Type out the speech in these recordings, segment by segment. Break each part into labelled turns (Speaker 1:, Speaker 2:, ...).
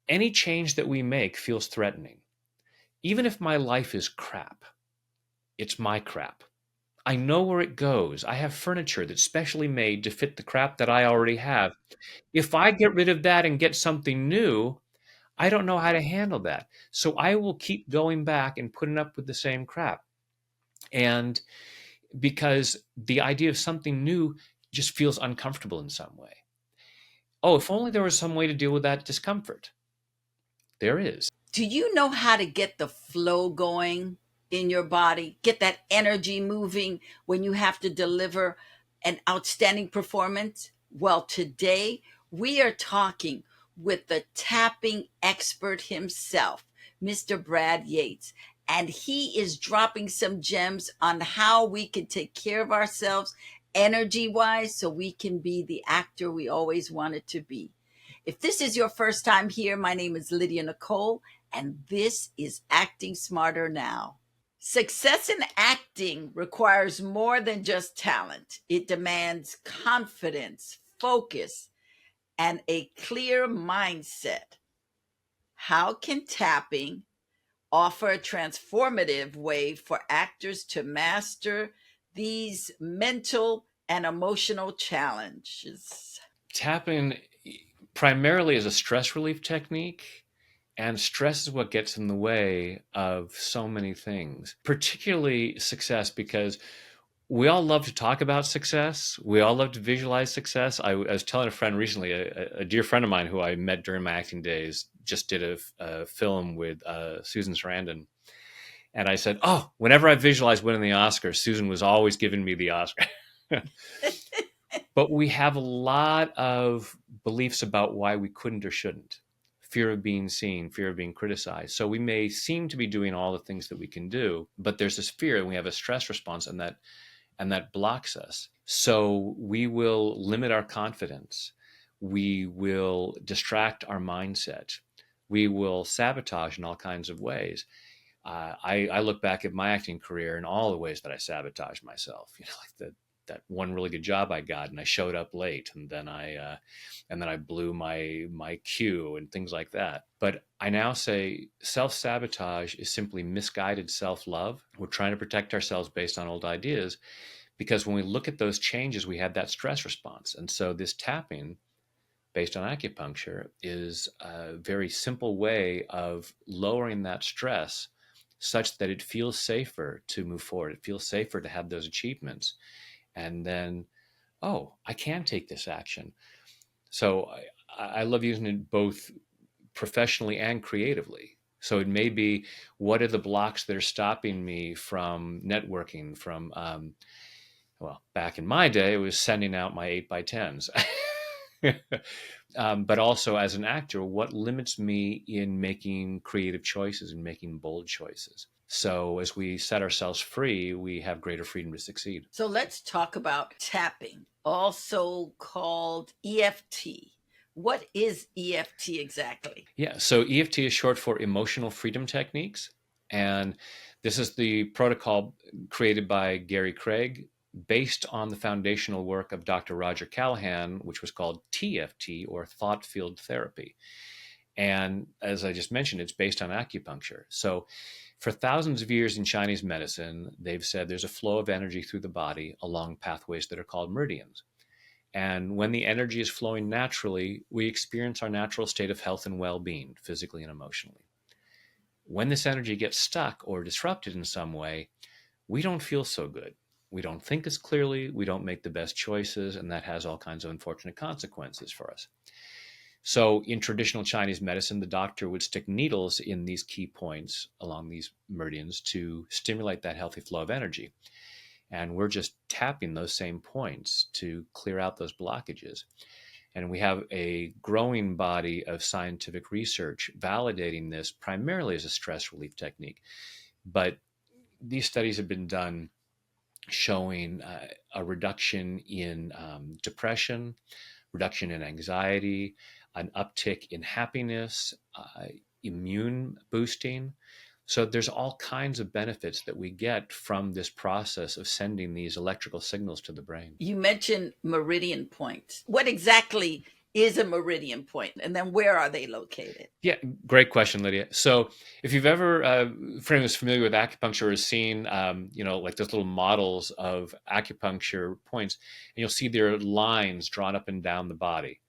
Speaker 1: any change that we make feels threatening. Even if my life is crap, it's my crap. I know where it goes. I have furniture that's specially made to fit the crap that I already have. If I get rid of that and get something new, I don't know how to handle that. So I will keep going back and putting up with the same crap. And because the idea of something new just feels uncomfortable in some way. Oh, if only there was some way to deal with that discomfort. There is.
Speaker 2: Do you know how to get the flow going in your body? Get that energy moving when you have to deliver an outstanding performance? Well, today we are talking with the tapping expert himself, Mr. Brad Yates. And he is dropping some gems on how we can take care of ourselves energy wise so we can be the actor we always wanted to be. If this is your first time here, my name is Lydia Nicole, and this is Acting Smarter Now. Success in acting requires more than just talent. It demands confidence, focus, and a clear mindset. How can tapping offer a transformative way for actors to master these mental and emotional challenges?
Speaker 1: Tapping primarily is a stress relief technique, and stress is what gets in the way of so many things, particularly success, because we all love to talk about success. We all love to visualize success. I was telling a friend recently, a dear friend of mine who I met during my acting days, just did a film with Susan Sarandon. And I said, oh, whenever I visualize winning the Oscar, Susan was always giving me the Oscar. But we have a lot of beliefs about why we couldn't or shouldn't. Fear of being seen, fear of being criticized. So we may seem to be doing all the things that we can do, but there's this fear and we have a stress response, and that blocks us. So we will limit our confidence. We will distract our mindset. We will sabotage in all kinds of ways. I look back at my acting career and all the ways that I sabotaged myself. Like that one really good job I got, and I showed up late, and then I blew my cue and things like that. But I now say self-sabotage is simply misguided self-love. We're trying to protect ourselves based on old ideas, because when we look at those changes, we had that stress response. And so this tapping based on acupuncture is a very simple way of lowering that stress such that it feels safer to move forward. It feels safer to have those achievements. And then, oh, I can take this action. So I love using it both professionally and creatively. So it may be, what are the blocks that are stopping me from networking, from, well, back in my day, it was sending out my 8x10s. But also as an actor, what limits me in making creative choices and making bold choices? So as we set ourselves free, we have greater freedom to succeed.
Speaker 2: So let's talk about tapping, also called EFT. What is EFT exactly?
Speaker 1: Yeah, so EFT is short for Emotional Freedom Techniques. And this is the protocol created by Gary Craig, based on the foundational work of Dr. Roger Callahan, which was called TFT, or Thought Field Therapy. And as I just mentioned, it's based on acupuncture. So for thousands of years in Chinese medicine, they've said there's a flow of energy through the body along pathways that are called meridians. And when the energy is flowing naturally, we experience our natural state of health and well-being, physically and emotionally. When this energy gets stuck or disrupted in some way, we don't feel so good. We don't think as clearly, we don't make the best choices, and that has all kinds of unfortunate consequences for us. So in traditional Chinese medicine, the doctor would stick needles in these key points along these meridians to stimulate that healthy flow of energy. And we're just tapping those same points to clear out those blockages. And we have a growing body of scientific research validating this primarily as a stress relief technique. But these studies have been done showing a reduction in depression, reduction in anxiety, an uptick in happiness, immune boosting. So there's all kinds of benefits that we get from this process of sending these electrical signals to the brain.
Speaker 2: You mentioned meridian points. What exactly is a meridian point? And then where are they located?
Speaker 1: Yeah, great question, Lydia. So if you've ever, for anyone who's familiar with acupuncture, has seen, like those little models of acupuncture points, and you'll see there are lines drawn up and down the body.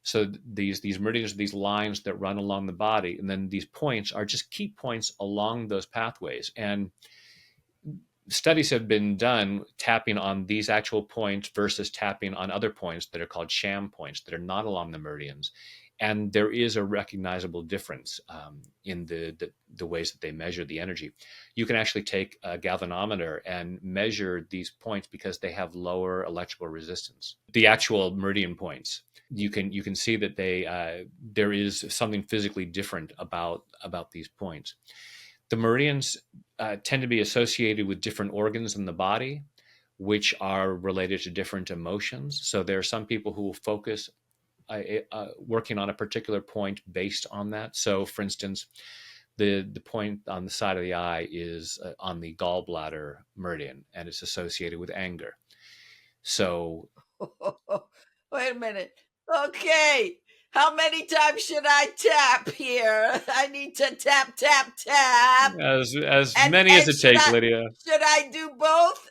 Speaker 1: So these meridians are these lines that run along the body, and then these points are just key points along those pathways. And studies have been done tapping on these actual points versus tapping on other points that are called sham points that are not along the meridians. And there is a recognizable difference in the ways that they measure the energy. You can actually take a galvanometer and measure these points because they have lower electrical resistance. The actual meridian points, you can see that there is something physically different about these points. The meridians tend to be associated with different organs in the body, which are related to different emotions. So there are some people who will focus working on a particular point based on that. So, for instance, the point on the side of the eye is on the gallbladder meridian, and it's associated with anger. So,
Speaker 2: Wait a minute. Okay. How many times should I tap here? I need to tap, tap, tap.
Speaker 1: as many as it takes, Lydia.
Speaker 2: Should I do both?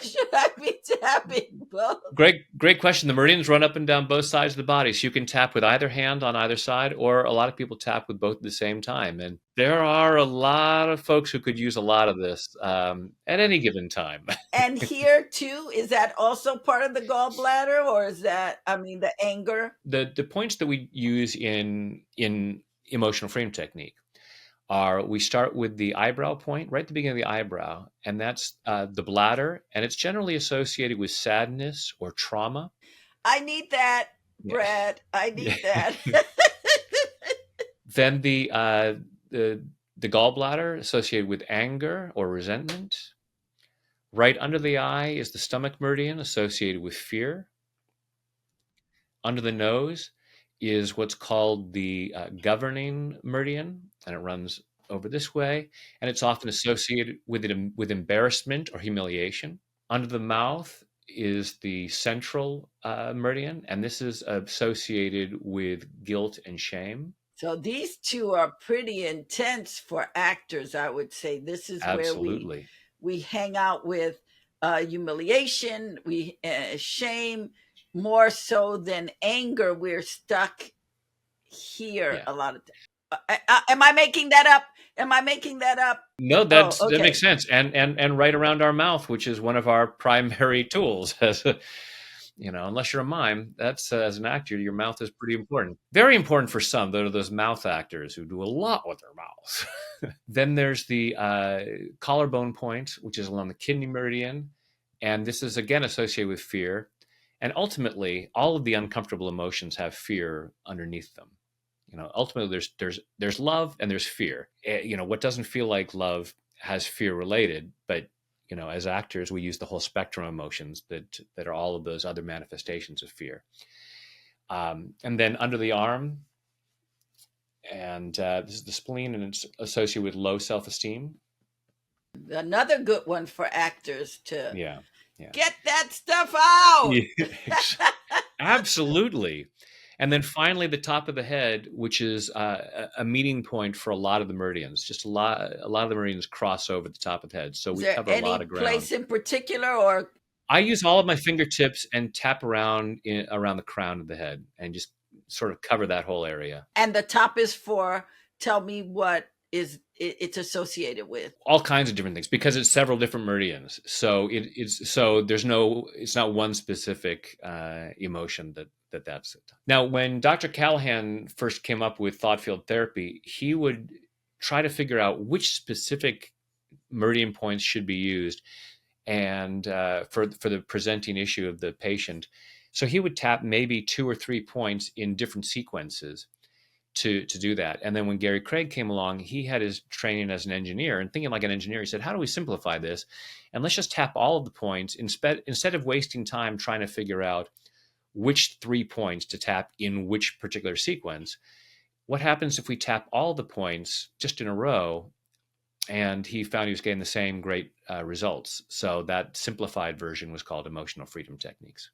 Speaker 2: Should I be tapping both?
Speaker 1: Great question. The meridians run up and down both sides of the body, so you can tap with either hand on either side, or a lot of people tap with both at the same time. And there are a lot of folks who could use a lot of this at any given time.
Speaker 2: And here too, is that also part of the gallbladder, or is that, the anger?
Speaker 1: The points that we use in emotional freedom technique are, we start with the eyebrow point right at the beginning of the eyebrow, and that's the bladder, and it's generally associated with sadness or trauma.
Speaker 2: I need that, Brad. I need that.
Speaker 1: Then the gallbladder associated with anger or resentment. Right under the eye is the stomach meridian associated with fear. Under the nose is what's called the governing meridian, and it runs over this way, and it's often associated with embarrassment or humiliation. Under the mouth is the central meridian, and this is associated with guilt and shame.
Speaker 2: So these two are pretty intense for actors, I would say. This is
Speaker 1: Absolutely.
Speaker 2: where we hang out with humiliation, shame, more so than anger. We're stuck here a lot of times. Am I making that up?
Speaker 1: No, that makes sense. And right around our mouth, which is one of our primary tools. Unless you're a mime, that's as an actor, your mouth is pretty important. Very important for some. Those mouth actors who do a lot with their mouths. Then there's the collarbone point, which is along the kidney meridian, and this is again associated with fear. And ultimately, all of the uncomfortable emotions have fear underneath them. Ultimately, there's love and there's fear. What doesn't feel like love has fear related, but as actors, we use the whole spectrum of emotions that are all of those other manifestations of fear. And then under the arm, and this is the spleen, and it's associated with low self-esteem.
Speaker 2: Another good one for actors to
Speaker 1: get
Speaker 2: that stuff out.
Speaker 1: Absolutely. And then finally, the top of the head, which is a meeting point for a lot of the meridians. Just a lot of the meridians cross over the top of the head. So we cover a lot of ground.
Speaker 2: Any place in particular, or?
Speaker 1: I use all of my fingertips and tap around the crown of the head and just sort of cover that whole area.
Speaker 2: And the top is for, tell me what it's associated with.
Speaker 1: All kinds of different things, because it's several different meridians. So it's not one specific emotion that's it. Now, when Dr. Callahan first came up with thought field therapy, he would try to figure out which specific meridian points should be used, and for the presenting issue of the patient. So he would tap maybe 2 or 3 points in different sequences to do that. And then when Gary Craig came along, he had his training as an engineer, and thinking like an engineer, he said, how do we simplify this? And let's just tap all of the points instead of wasting time trying to figure out which 3 points to tap in which particular sequence. What happens if we tap all the points just in a row? And he found he was getting the same great results. So that simplified version was called emotional freedom techniques.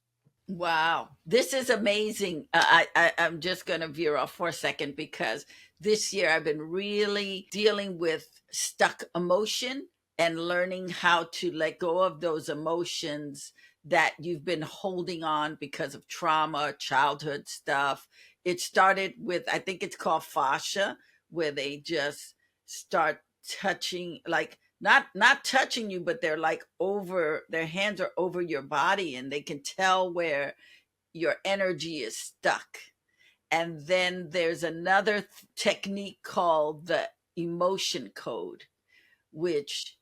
Speaker 2: Wow, this is amazing. I'm just going to veer off for a second because this year I've been really dealing with stuck emotion and learning how to let go of those emotions that you've been holding on because of trauma, childhood stuff. It started with, I think it's called fascia, where they just start touching, like not touching you, but they're like over, their hands are over your body and they can tell where your energy is stuck. And then there's another technique called the emotion code, which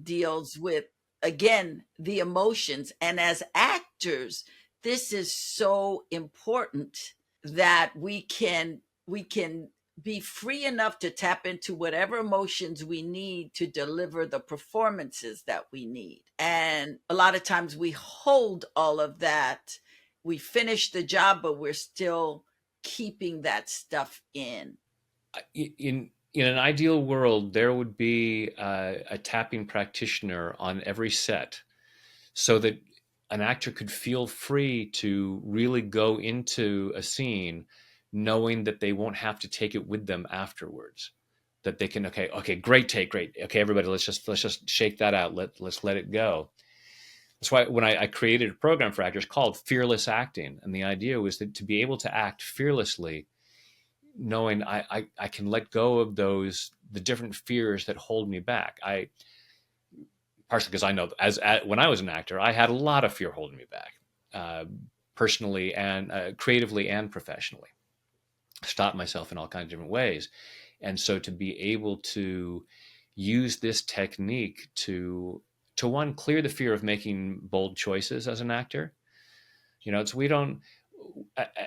Speaker 2: deals with, again, the emotions. And as actors, this is so important that we can be free enough to tap into whatever emotions we need to deliver the performances that we need. And a lot of times we hold all of that, we finish the job, but we're still keeping that stuff in.
Speaker 1: In an ideal world, there would be a tapping practitioner on every set, so that an actor could feel free to really go into a scene knowing that they won't have to take it with them afterwards, that they can, okay, great take, great, okay, everybody, let's just shake that out, let's let it go. That's why when I created a program for actors called Fearless Acting, and the idea was that to be able to act fearlessly, knowing I can let go of the different fears that hold me back. I partially because I know when I was an actor, I had a lot of fear holding me back, uh, personally and creatively and professionally. Stopped myself in all kinds of different ways, and so to be able to use this technique to one, clear the fear of making bold choices as an actor. It's we don't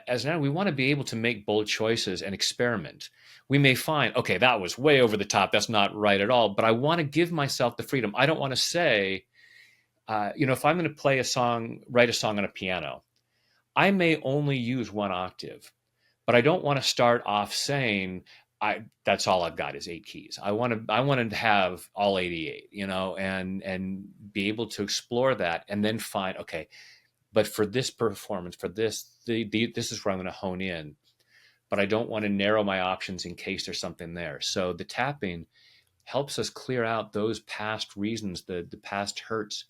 Speaker 1: as an actor, we want to be able to make bold choices and experiment. We may find, okay, that was way over the top, that's not right at all, but I want to give myself the freedom. I don't want to say, if I'm going to play a song, write a song on a piano, I may only use one octave, but I don't want to start off saying, that's all I've got is 8 keys. I want to have all 88, and be able to explore that, and then find, okay, but for this performance, for this is where I'm going to hone in. But I don't want to narrow my options in case there's something there. So the tapping helps us clear out those past reasons, the past hurts,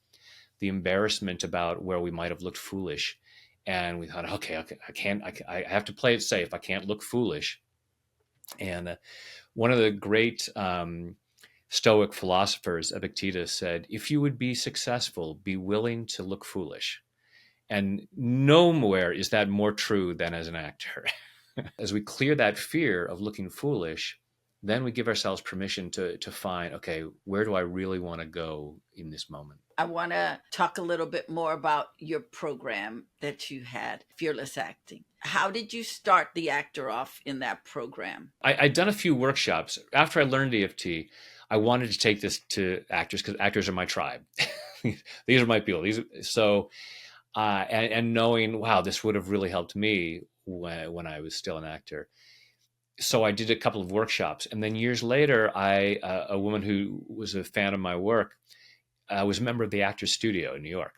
Speaker 1: the embarrassment about where we might have looked foolish. And we thought, okay, I have to play it safe. I can't look foolish. And one of the great Stoic philosophers, Epictetus, said, if you would be successful, be willing to look foolish. And nowhere is that more true than as an actor. As we clear that fear of looking foolish, then we give ourselves permission to find, okay, where do I really want to go in this moment?
Speaker 2: I want to talk a little bit more about your program that you had, Fearless Acting. How did you start the actor off in that program?
Speaker 1: I'd done a few workshops. After I learned EFT, I wanted to take this to actors because actors are my tribe. These are my people. And knowing, wow, this would have really helped me when I was still an actor. So I did a couple of workshops, and then years later, a woman who was a fan of my work, was a member of the Actors Studio in New York,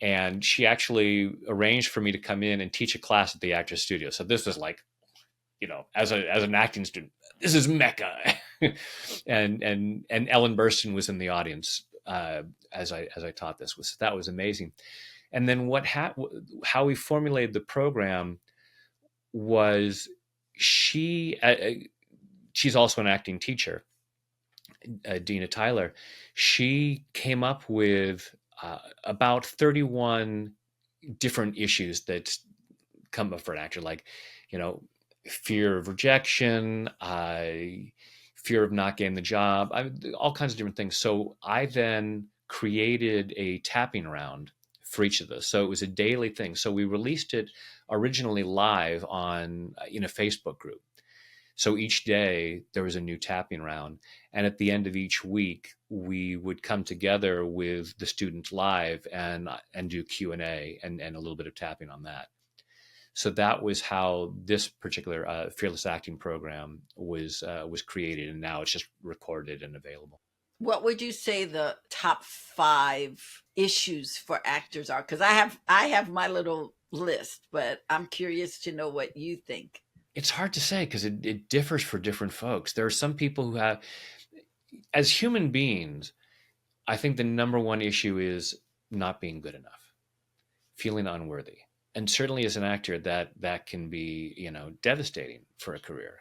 Speaker 1: and she actually arranged for me to come in and teach a class at the Actors Studio. So this was like, as an acting student, this is Mecca, and Ellen Burstyn was in the audience, as I taught this. That was amazing. And then how we formulated the program was she's also an acting teacher, Dina Tyler. She came up with about 31 different issues that come up for an actor, like, fear of rejection, fear of not getting the job, all kinds of different things. So I then created a tapping round for each of those. So it was a daily thing. So we released it originally live in a Facebook group. So each day there was a new tapping round. And at the end of each week, we would come together with the students live and do Q&A and a little bit of tapping on that. So that was how this particular Fearless Acting program was created, and now it's just recorded and available.
Speaker 2: What would you say the top 5 issues for actors are? Because I have my little list, but I'm curious to know what you think.
Speaker 1: It's hard to say because it differs for different folks. There are some people who have, as human beings, I think the number one issue is not being good enough, feeling unworthy. And certainly as an actor, that can be, devastating for a career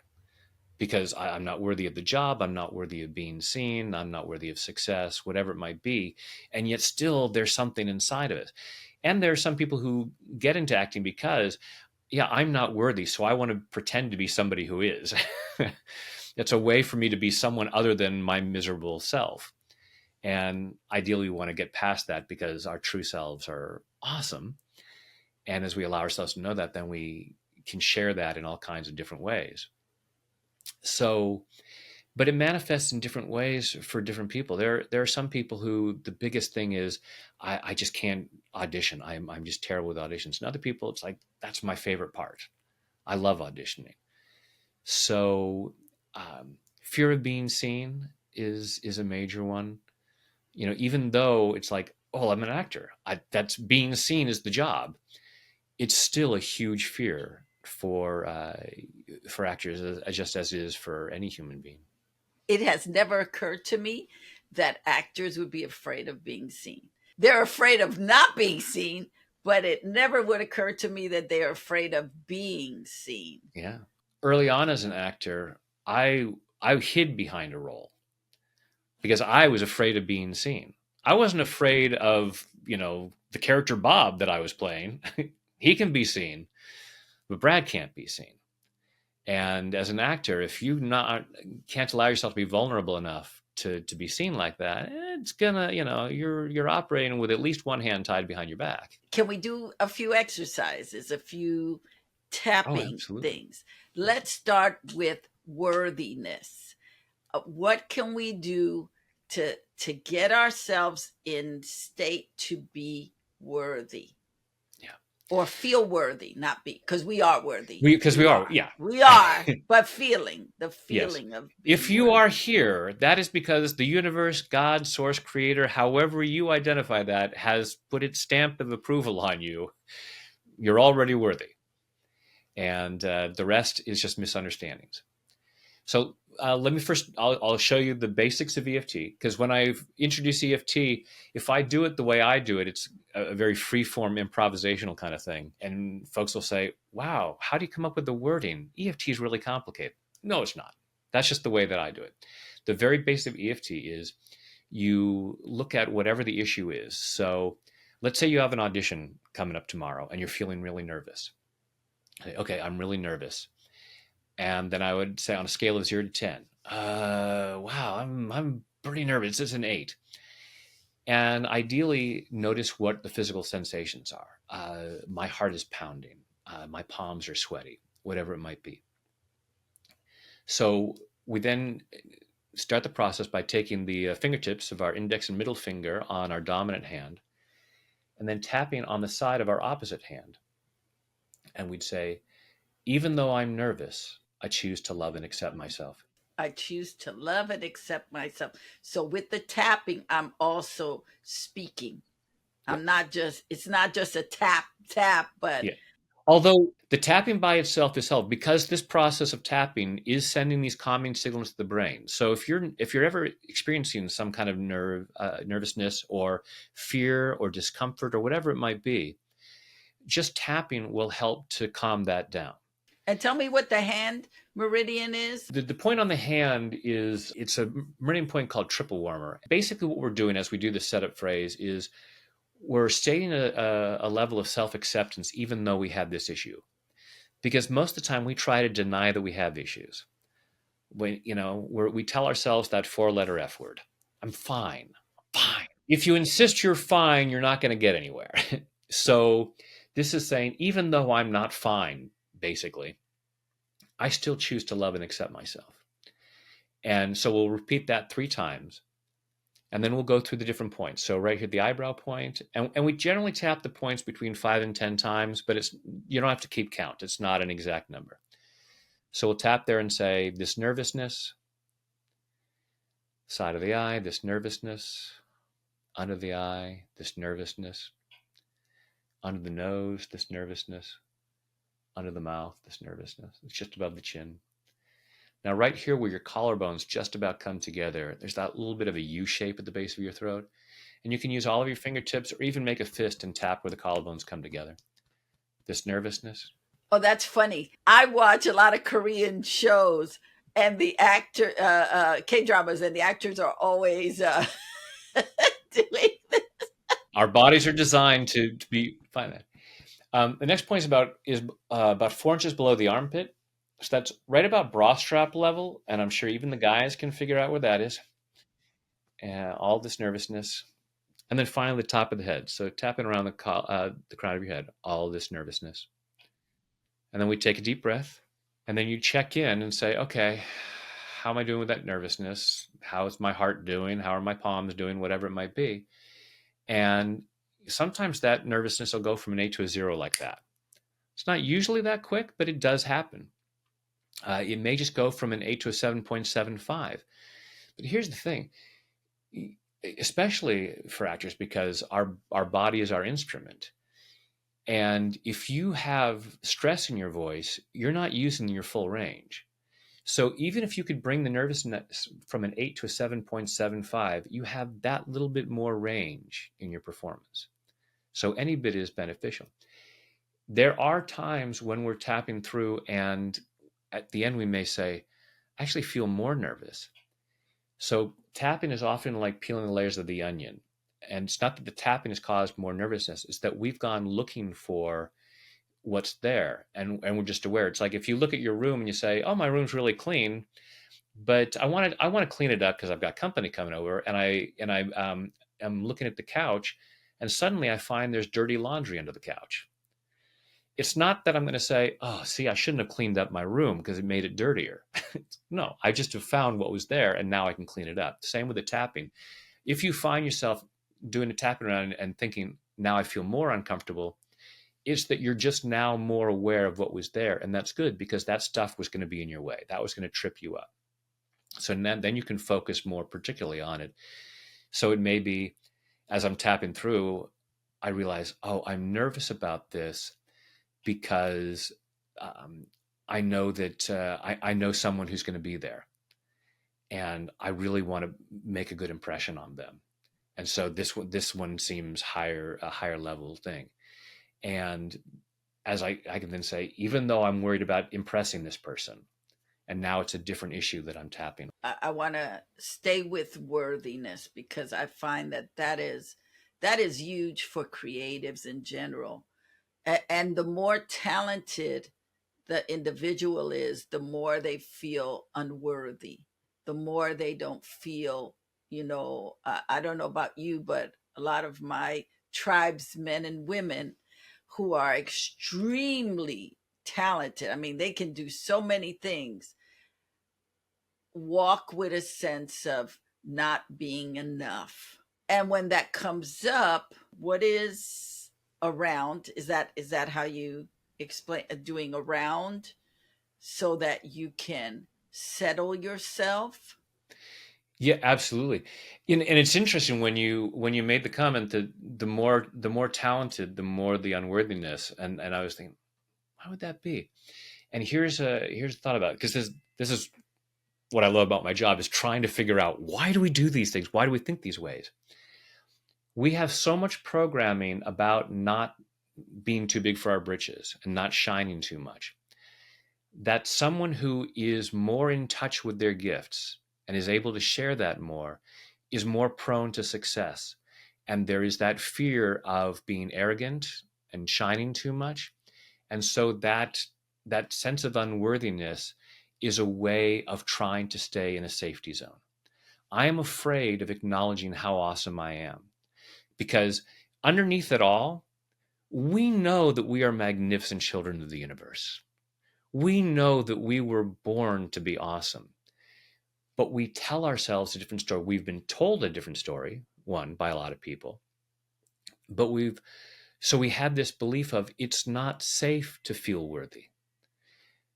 Speaker 1: because I'm not worthy of the job. I'm not worthy of being seen. I'm not worthy of success, whatever it might be. And yet still there's something inside of it. And there are some people who get into acting because, yeah, I'm not worthy. So I want to pretend to be somebody who is. It's a way for me to be someone other than my miserable self. And ideally, we want to get past that because our true selves are awesome. And as we allow ourselves to know that, then we can share that in all kinds of different ways. So, but it manifests in different ways for different people. There are some people who the biggest thing is I just can't audition. I'm just terrible with auditions. And other people, it's like that's my favorite part. I love auditioning. So, fear of being seen is a major one. Even though it's like, oh, I'm an actor, that's being seen as the job. It's still a huge fear for actors, just as it is for any human being.
Speaker 2: It has never occurred to me that actors would be afraid of being seen. They're afraid of not being seen, but it never would occur to me that they're afraid of being seen.
Speaker 1: Yeah. Early on as an actor, I hid behind a role because I was afraid of being seen. I wasn't afraid of, the character Bob that I was playing. He can be seen, but Brad can't be seen. And as an actor, if you not can't allow yourself to be vulnerable enough to be seen like that, it's gonna, you're operating with at least one hand tied behind your back.
Speaker 2: Can we do a few exercises, a few
Speaker 1: Oh,
Speaker 2: tapping
Speaker 1: absolutely.
Speaker 2: things? Let's start with worthiness. What can we do to get ourselves in state to be worthy
Speaker 1: Yeah.
Speaker 2: or feel worthy, not be, because we are worthy.
Speaker 1: Because we
Speaker 2: We
Speaker 1: are,
Speaker 2: are.
Speaker 1: yeah.
Speaker 2: We are, but feeling the
Speaker 1: Yes.
Speaker 2: feeling of
Speaker 1: If
Speaker 2: being
Speaker 1: you are
Speaker 2: worthy.
Speaker 1: here, that is because the universe, God, source, creator, however you identify that, has put its stamp of approval on you. You're already worthy. And the rest is just misunderstandings. So let me first, I'll show you the basics of EFT, because when I introduce EFT, if I do it the way I do it, it's a very free form improvisational kind of thing. And folks will say, wow, how do you come up with the wording? EFT is really complicated. No, it's not. That's just the way that I do it. The very base of EFT is you look at whatever the issue is. So let's say you have an audition coming up tomorrow and you're feeling really nervous. Okay, I'm really nervous. And then I would say on a scale of 0 to 10, wow, I'm pretty nervous. It's an 8. And ideally, notice what the physical sensations are. My heart is pounding. My palms are sweaty, whatever it might be. So we then start the process by taking the fingertips of our index and middle finger on our dominant hand and then tapping on the side of our opposite hand. And we'd say, even though I'm nervous, I choose to love and accept myself.
Speaker 2: I choose to love and accept myself. So with the tapping, I'm also speaking.
Speaker 1: Yeah.
Speaker 2: It's not just a tap, tap, but
Speaker 1: Yeah. Although the tapping by itself is helpful because this process of tapping is sending these calming signals to the brain. So if you're ever experiencing some kind of nervousness or fear or discomfort or whatever it might be, just tapping will help to calm that down.
Speaker 2: and tell me what the hand meridian is.
Speaker 1: The point on the hand is it's a meridian point called triple warmer. Basically, what we're doing as we do the setup phrase is we're stating a level of self acceptance, even though we have this issue. Because most of the time we try to deny that we have issues. When we tell ourselves that 4-letter F word. I'm fine. Fine. If you insist you're fine, you're not going to get anywhere. So this is saying, even though I'm not fine, basically, I still choose to love and accept myself. And so we'll repeat that 3 times. And then we'll go through the different points. So right here, the eyebrow point, and we generally tap the points between 5 and 10 times, but you don't have to keep count. It's not an exact number. So we'll tap there and say, this nervousness, Side of the eye, this nervousness. Under the eye, this nervousness. Under the nose, this nervousness. Under the mouth, this nervousness. It's just above the chin. Now, right here where your collarbones just about come together, there's that little bit of a U shape at the base of your throat. And you can use all of your fingertips or even make a fist and tap where the collarbones come together. This nervousness.
Speaker 2: Oh, that's funny. I watch a lot of Korean shows, and the actor K dramas, and the actors are always doing this.
Speaker 1: Our bodies are designed to be fine. The next point is about 4 inches below the armpit. So that's right about bra strap level, and I'm sure even the guys can figure out where that is. And all this nervousness, and then finally the top of the head. So tapping around the crown of your head, all this nervousness, and then we take a deep breath, and then you check in and say, okay, how am I doing with that nervousness? How is my heart doing? How are my palms doing? Whatever it might be, and sometimes that nervousness will go from an 8 to a 0 like that. It's not usually that quick, but it does happen. It may just go from an 8 to a 7.75. But here's the thing, especially for actors, because our body is our instrument. And if you have stress in your voice, you're not using your full range. So even if you could bring the nervousness from an 8 to a 7.75, you have that little bit more range in your performance. So any bit is beneficial. There are times when we're tapping through and at the end we may say, I actually feel more nervous. So tapping is often like peeling the layers of the onion. And it's not that the tapping has caused more nervousness, it's that we've gone looking for what's there and we're just aware. It's like if you look at your room and you say, oh, my room's really clean, but I want to clean it up because I've got company coming over, and I'm looking at the couch and suddenly I find there's dirty laundry under the couch. It's not that I'm going to say, oh, see, I shouldn't have cleaned up my room because it made it dirtier. No, I just have found what was there and now I can clean it up. Same with the tapping. If you find yourself doing a tapping around and thinking, now I feel more uncomfortable, it's that you're just now more aware of what was there. And that's good because that stuff was going to be in your way. That was going to trip you up. So then you can focus more particularly on it. So it may be, as I'm tapping through, I realize, oh, I'm nervous about this because I know that I know someone who's going to be there, and I really want to make a good impression on them. And so this one seems a higher level thing. And as I can then say, even though I'm worried about impressing this person, and now it's a different issue that I'm tapping.
Speaker 2: I want to stay with worthiness because I find that is huge for creatives in general. And the more talented the individual is, the more they feel unworthy, the more they don't feel, I don't know about you, but a lot of my tribesmen and women who are extremely talented, I mean, they can do so many things, walk with a sense of not being enough. And when that comes up, what is around? Is that how you explain doing around so that you can settle yourself?
Speaker 1: Yeah, absolutely. And it's interesting when you made the comment that the more talented, the more the unworthiness. And I was thinking, why would that be? And here's a thought about it, because this is what I love about my job, is trying to figure out, why do we do these things? Why do we think these ways? We have so much programming about not being too big for our britches and not shining too much, that someone who is more in touch with their gifts and is able to share that more is more prone to success. And there is that fear of being arrogant and shining too much. And so that sense of unworthiness is a way of trying to stay in a safety zone. I am afraid of acknowledging how awesome I am, because underneath it all, we know that we are magnificent children of the universe. We know that we were born to be awesome, but we tell ourselves a different story. We've been told a different story, one, by a lot of people, but we have this belief of it's not safe to feel worthy.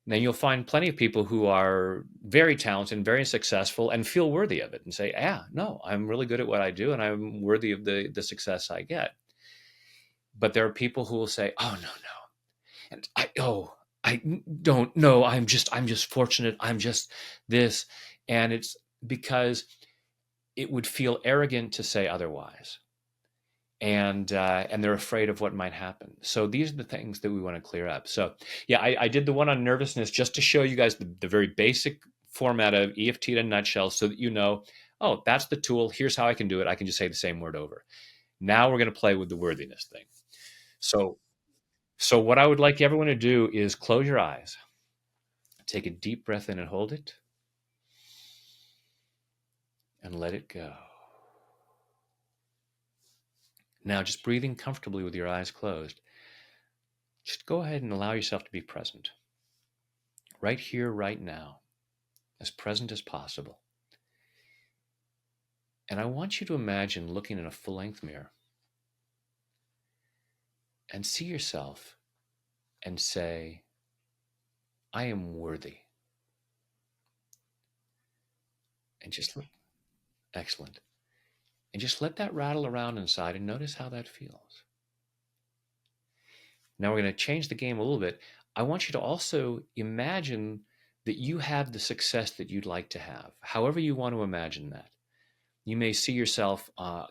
Speaker 1: Then you'll find plenty of people who are very talented, very successful, and feel worthy of it and say, yeah, no, I'm really good at what I do and I'm worthy of the success I get. But there are people who will say, oh, no, no. And I don't know. I'm just fortunate. I'm just this. And it's because it would feel arrogant to say otherwise. And they're afraid of what might happen. So these are the things that we want to clear up. So yeah, I did the one on nervousness just to show you guys the very basic format of EFT in a nutshell, so that you know, oh, that's the tool. Here's how I can do it. I can just say the same word over. Now we're going to play with the worthiness thing. So so what I would like everyone to do is close your eyes, take a deep breath in and hold it, and let it go. Now, just breathing comfortably with your eyes closed, just go ahead and allow yourself to be present. Right here, right now, as present as possible. And I want you to imagine looking in a full-length mirror and see yourself and say, I am worthy. And just look, excellent. And just let that rattle around inside and notice how that feels. Now we're going to change the game a little bit. I want you to also imagine that you have the success that you'd like to have, however you want to imagine that. You may see yourself, on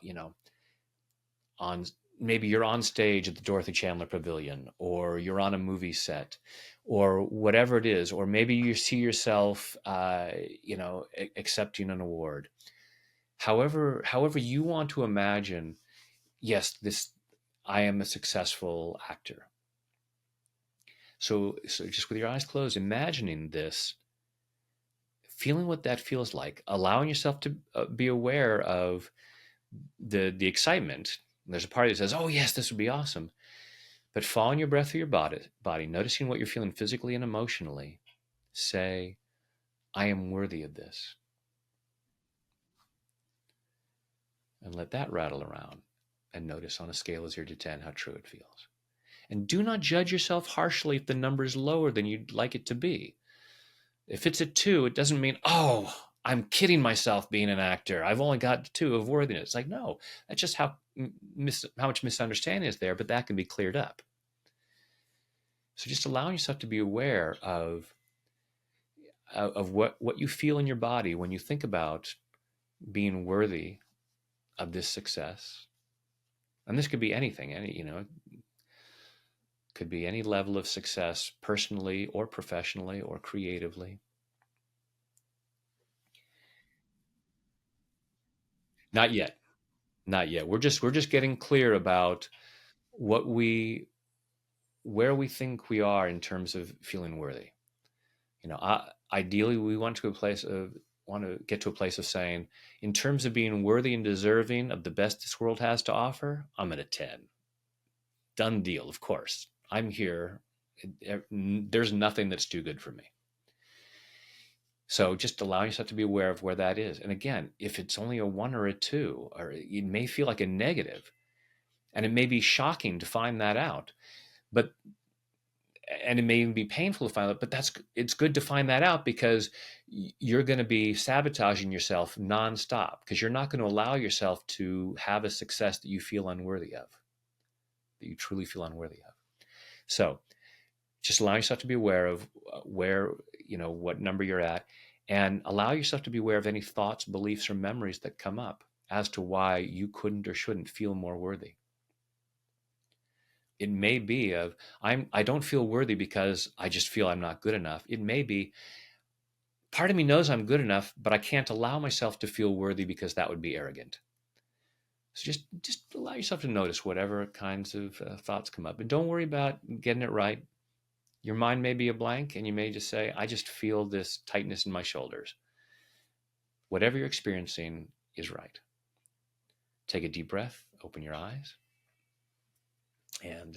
Speaker 1: maybe you're on stage at the Dorothy Chandler Pavilion, or you're on a movie set, or whatever it is, or maybe you see yourself, accepting an award. However you want to imagine, yes, this, I am a successful actor. So just with your eyes closed, imagining this, feeling what that feels like, allowing yourself to be aware of the excitement. There's a part that says, "Oh yes, this would be awesome," but following your breath through your body, noticing what you're feeling physically and emotionally. Say, "I am worthy of this," and let that rattle around. And notice on a scale of 0 to 10 how true it feels. And do not judge yourself harshly if the number is lower than you'd like it to be. If it's a 2, it doesn't mean, oh, I'm kidding myself being an actor. I've only got 2 of worthiness. It's like, no, that's just how much misunderstanding is there, but that can be cleared up. So just allowing yourself to be aware of what you feel in your body when you think about being worthy of this success. And this could be anything, could be any level of success, personally or professionally or creatively. Not yet. Not yet. We're just getting clear about what we where we think we are in terms of feeling worthy. Ideally, we want to get to a place of saying, in terms of being worthy and deserving of the best this world has to offer, I'm at a 10. Done deal. Of course, I'm here. There's nothing that's too good for me. So just allow yourself to be aware of where that is. And again, if it's only a 1 or a 2, or it may feel like a negative, and it may be shocking to find that out, but and it may even be painful to find out, but it's good to find that out, because you're going to be sabotaging yourself nonstop, because you're not going to allow yourself to have a success that you feel unworthy of, that you truly feel unworthy of. So just allow yourself to be aware of where, what number you're at, and allow yourself to be aware of any thoughts, beliefs, or memories that come up as to why you couldn't or shouldn't feel more worthy. It may be I don't feel worthy because I just feel I'm not good enough. It may be part of me knows I'm good enough, but I can't allow myself to feel worthy because that would be arrogant. So just allow yourself to notice whatever kinds of thoughts come up, and don't worry about getting it right. Your mind may be a blank, and you may just say, I just feel this tightness in my shoulders. Whatever you're experiencing is right. Take a deep breath, open your eyes, and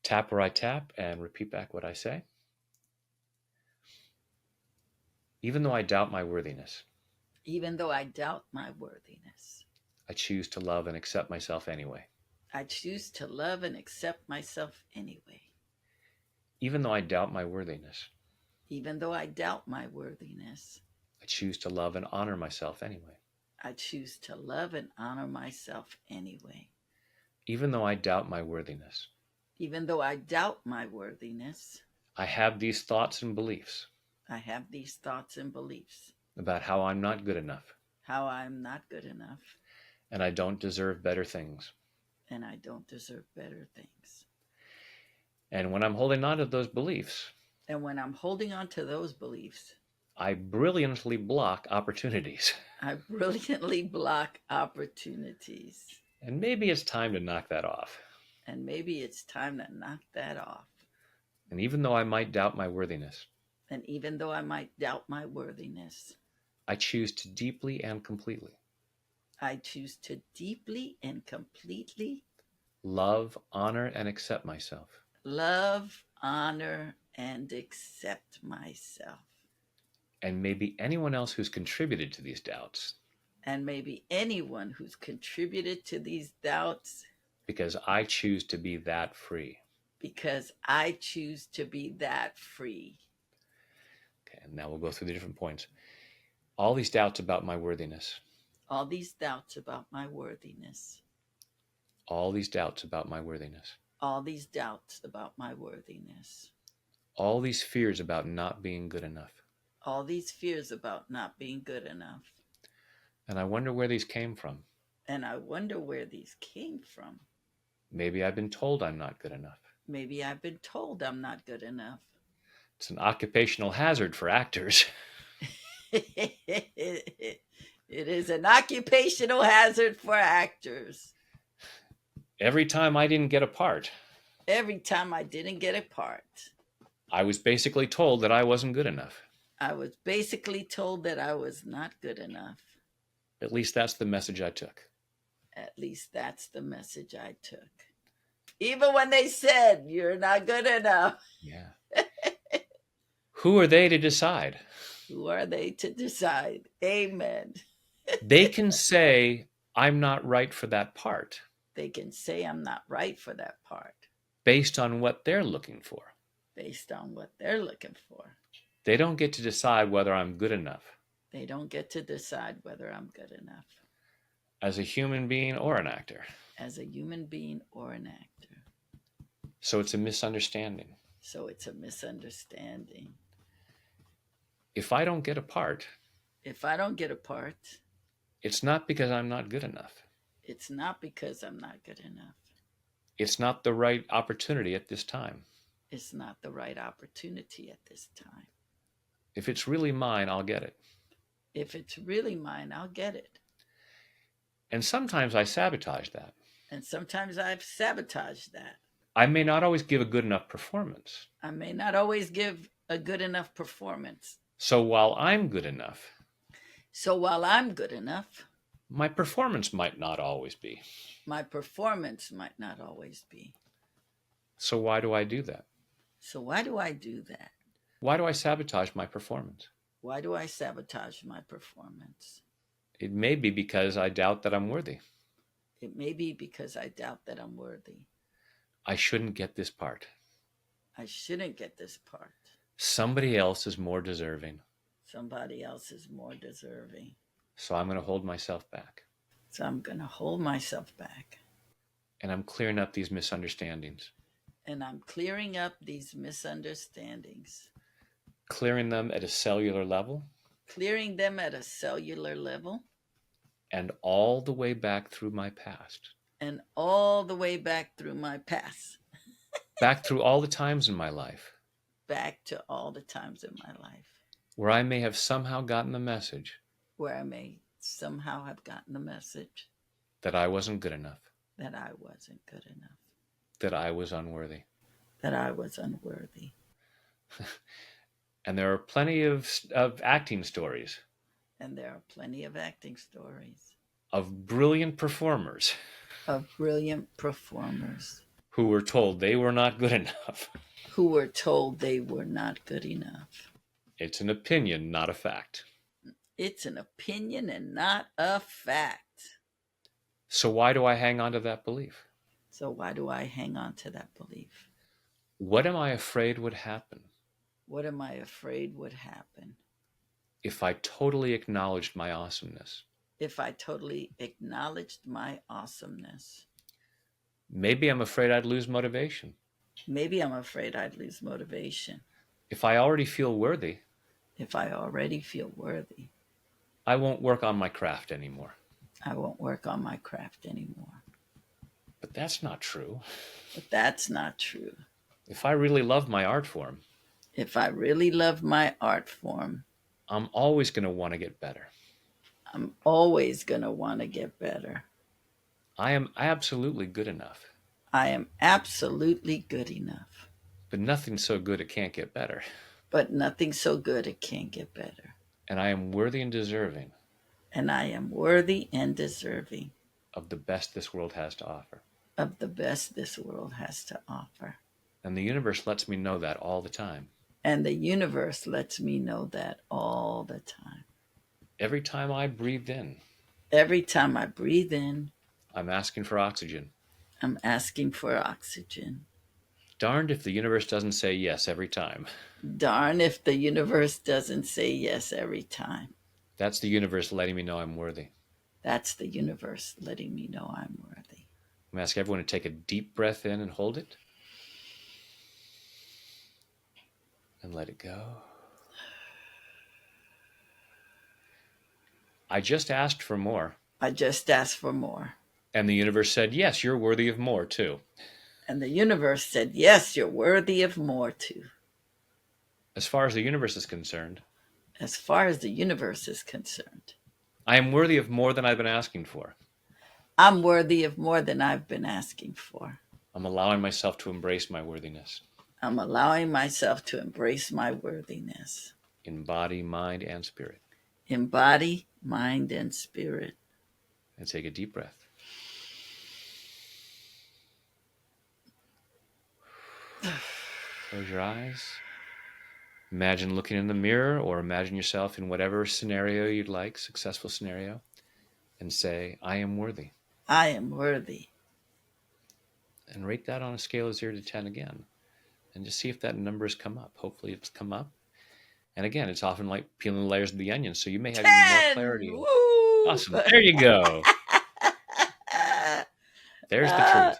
Speaker 1: tap where I tap, and repeat back what I say. Even though I doubt my worthiness,
Speaker 2: Even though I doubt my worthiness,
Speaker 1: I choose to love and accept myself anyway.
Speaker 2: I choose to love and accept myself anyway.
Speaker 1: Even though I doubt my worthiness,
Speaker 2: Even though I doubt my worthiness,
Speaker 1: I choose to love and honor myself anyway.
Speaker 2: I choose to love and honor myself anyway.
Speaker 1: Even though I doubt my worthiness,
Speaker 2: Even though I doubt my worthiness,
Speaker 1: I have these thoughts and beliefs
Speaker 2: I have these thoughts and beliefs
Speaker 1: about how I'm not good enough
Speaker 2: how I'm not good enough
Speaker 1: and I don't deserve better things.
Speaker 2: and I don't deserve better things.
Speaker 1: And when I'm holding on to those beliefs,
Speaker 2: And when I'm holding on to those beliefs,
Speaker 1: I brilliantly block opportunities.
Speaker 2: I brilliantly block opportunities.
Speaker 1: And maybe it's time to knock that off.
Speaker 2: And maybe it's time to knock that off.
Speaker 1: And even though I might doubt my worthiness,
Speaker 2: And even though I might doubt my worthiness,
Speaker 1: I choose to deeply and completely
Speaker 2: I choose to deeply and completely
Speaker 1: love, honor, and accept myself.
Speaker 2: love, honor, and accept myself.
Speaker 1: And maybe anyone else who's contributed to these doubts,
Speaker 2: And maybe anyone who's contributed to these doubts,
Speaker 1: because I choose to be that free.
Speaker 2: because I choose to be that free.
Speaker 1: Okay, and now we'll go through the different points. All these doubts about my worthiness,
Speaker 2: All these doubts about my worthiness,
Speaker 1: all these doubts about my worthiness,
Speaker 2: all these doubts about my worthiness,
Speaker 1: all these fears about not being good enough.
Speaker 2: all these fears about not being good enough.
Speaker 1: And I wonder where these came from.
Speaker 2: And I wonder where these came from.
Speaker 1: Maybe I've been told I'm not good enough.
Speaker 2: Maybe I've been told I'm not good enough.
Speaker 1: It's an occupational hazard for actors.
Speaker 2: It is an occupational hazard for actors.
Speaker 1: Every time I didn't get a part,
Speaker 2: Every time I didn't get a part,
Speaker 1: I was basically told that I wasn't good enough.
Speaker 2: I was basically told that I was not good enough.
Speaker 1: At least that's the message I took.
Speaker 2: At least that's the message I took. Even when they said, you're not good enough.
Speaker 1: Yeah. Who are they to decide?
Speaker 2: Who are they to decide? Amen.
Speaker 1: They can say, I'm not right for that part,
Speaker 2: They can say I'm not right for that part
Speaker 1: based on what they're looking for.
Speaker 2: based on what they're looking for.
Speaker 1: They don't get to decide whether I'm good enough
Speaker 2: They don't get to decide whether I'm good enough
Speaker 1: as a human being or an actor.
Speaker 2: as a human being or an actor.
Speaker 1: So it's a misunderstanding.
Speaker 2: So it's a misunderstanding.
Speaker 1: If I don't get a part,
Speaker 2: If I don't get a part,
Speaker 1: it's not because I'm not good enough.
Speaker 2: it's not because I'm not good enough.
Speaker 1: It's not the right opportunity at this time.
Speaker 2: It's not the right opportunity at this time.
Speaker 1: If it's really mine, I'll get it.
Speaker 2: If it's really mine, I'll get it.
Speaker 1: And sometimes I sabotage that.
Speaker 2: And sometimes I've sabotaged that.
Speaker 1: I may not always give a good enough performance.
Speaker 2: I may not always give a good enough performance.
Speaker 1: So while I'm good enough,
Speaker 2: So while I'm good enough,
Speaker 1: my performance might not always be.
Speaker 2: my performance might not always be.
Speaker 1: So why do I do that?
Speaker 2: So why do I do that?
Speaker 1: Why do I sabotage my performance?
Speaker 2: Why do I sabotage my performance?
Speaker 1: It may be because I doubt that I'm worthy.
Speaker 2: It may be because I doubt that I'm worthy.
Speaker 1: I shouldn't get this part.
Speaker 2: I shouldn't get this part.
Speaker 1: Somebody else is more deserving.
Speaker 2: Somebody else is more deserving.
Speaker 1: So I'm going to hold myself back.
Speaker 2: So I'm going to hold myself back.
Speaker 1: And I'm clearing up these misunderstandings.
Speaker 2: And I'm clearing up these misunderstandings.
Speaker 1: Clearing them at a cellular level.
Speaker 2: Clearing them at a cellular level.
Speaker 1: And all the way back through my past.
Speaker 2: And all the way back through my past.
Speaker 1: Back through all the times in my life.
Speaker 2: Back to all the times in my life.
Speaker 1: Where I may have somehow gotten the message.
Speaker 2: Where I may somehow have gotten the message.
Speaker 1: That I wasn't good enough.
Speaker 2: That I wasn't good enough.
Speaker 1: That I was unworthy.
Speaker 2: That I was unworthy.
Speaker 1: And there are plenty of acting stories.
Speaker 2: And there are plenty of acting stories.
Speaker 1: Of brilliant performers.
Speaker 2: Of brilliant performers.
Speaker 1: Who were told they were not good enough.
Speaker 2: Who were told they were not good enough.
Speaker 1: It's an opinion, not a fact.
Speaker 2: It's an opinion and not a fact.
Speaker 1: So why do I hang on to that belief?
Speaker 2: So why do I hang on to that belief?
Speaker 1: What am I afraid would happen
Speaker 2: What am I afraid would happen
Speaker 1: if I totally acknowledged my awesomeness?
Speaker 2: if I totally acknowledged my awesomeness?
Speaker 1: Maybe I'm afraid I'd lose motivation.
Speaker 2: Maybe I'm afraid I'd lose motivation.
Speaker 1: If I already feel worthy,
Speaker 2: If I already feel worthy,
Speaker 1: I won't work on my craft anymore.
Speaker 2: I won't work on my craft anymore.
Speaker 1: But that's not true.
Speaker 2: But that's not true.
Speaker 1: If I really love my art form,
Speaker 2: If I really love my art form,
Speaker 1: I'm always going to want to get better.
Speaker 2: I'm always going to want to get better.
Speaker 1: I am absolutely good enough.
Speaker 2: I am absolutely good enough.
Speaker 1: But nothing's so good it can't get better.
Speaker 2: But nothing so good it can't get better.
Speaker 1: And I am worthy and deserving.
Speaker 2: And I am worthy and deserving
Speaker 1: of the best this world has to offer.
Speaker 2: Of the best this world has to offer.
Speaker 1: And the universe lets me know that all the time.
Speaker 2: And the universe lets me know that all the time.
Speaker 1: Every time I breathe in,
Speaker 2: every time I breathe in,
Speaker 1: I'm asking for oxygen.
Speaker 2: I'm asking for oxygen.
Speaker 1: Darned if the universe doesn't say yes every time.
Speaker 2: Darn if the universe doesn't say yes every time.
Speaker 1: That's the universe letting me know I'm worthy.
Speaker 2: That's the universe letting me know I'm worthy.
Speaker 1: I'm going to ask everyone to take a deep breath in and hold it. And let it go. I just asked for more.
Speaker 2: I just asked for more.
Speaker 1: And the universe said, yes, you're worthy of more too.
Speaker 2: And the universe said, yes, you're worthy of more too.
Speaker 1: As far as the universe is concerned.
Speaker 2: As far as the universe is concerned.
Speaker 1: I am worthy of more than I've been asking for.
Speaker 2: I'm worthy of more than I've been asking for.
Speaker 1: I'm allowing myself to embrace my worthiness.
Speaker 2: I'm allowing myself to embrace my worthiness.
Speaker 1: In body, mind, and spirit.
Speaker 2: In body, mind, and spirit.
Speaker 1: And take a deep breath. Close your eyes. Imagine looking in the mirror, or imagine yourself in whatever scenario you'd like, successful scenario, and say, I am worthy.
Speaker 2: I am worthy.
Speaker 1: And rate that on a scale of 0 to 10 again. And just see if that number has come up. Hopefully it's come up. And again, it's often like peeling the layers of the onion, so you may have
Speaker 2: 10!
Speaker 1: even more clarity.
Speaker 2: Woo!
Speaker 1: Awesome. There you go. There's the truth.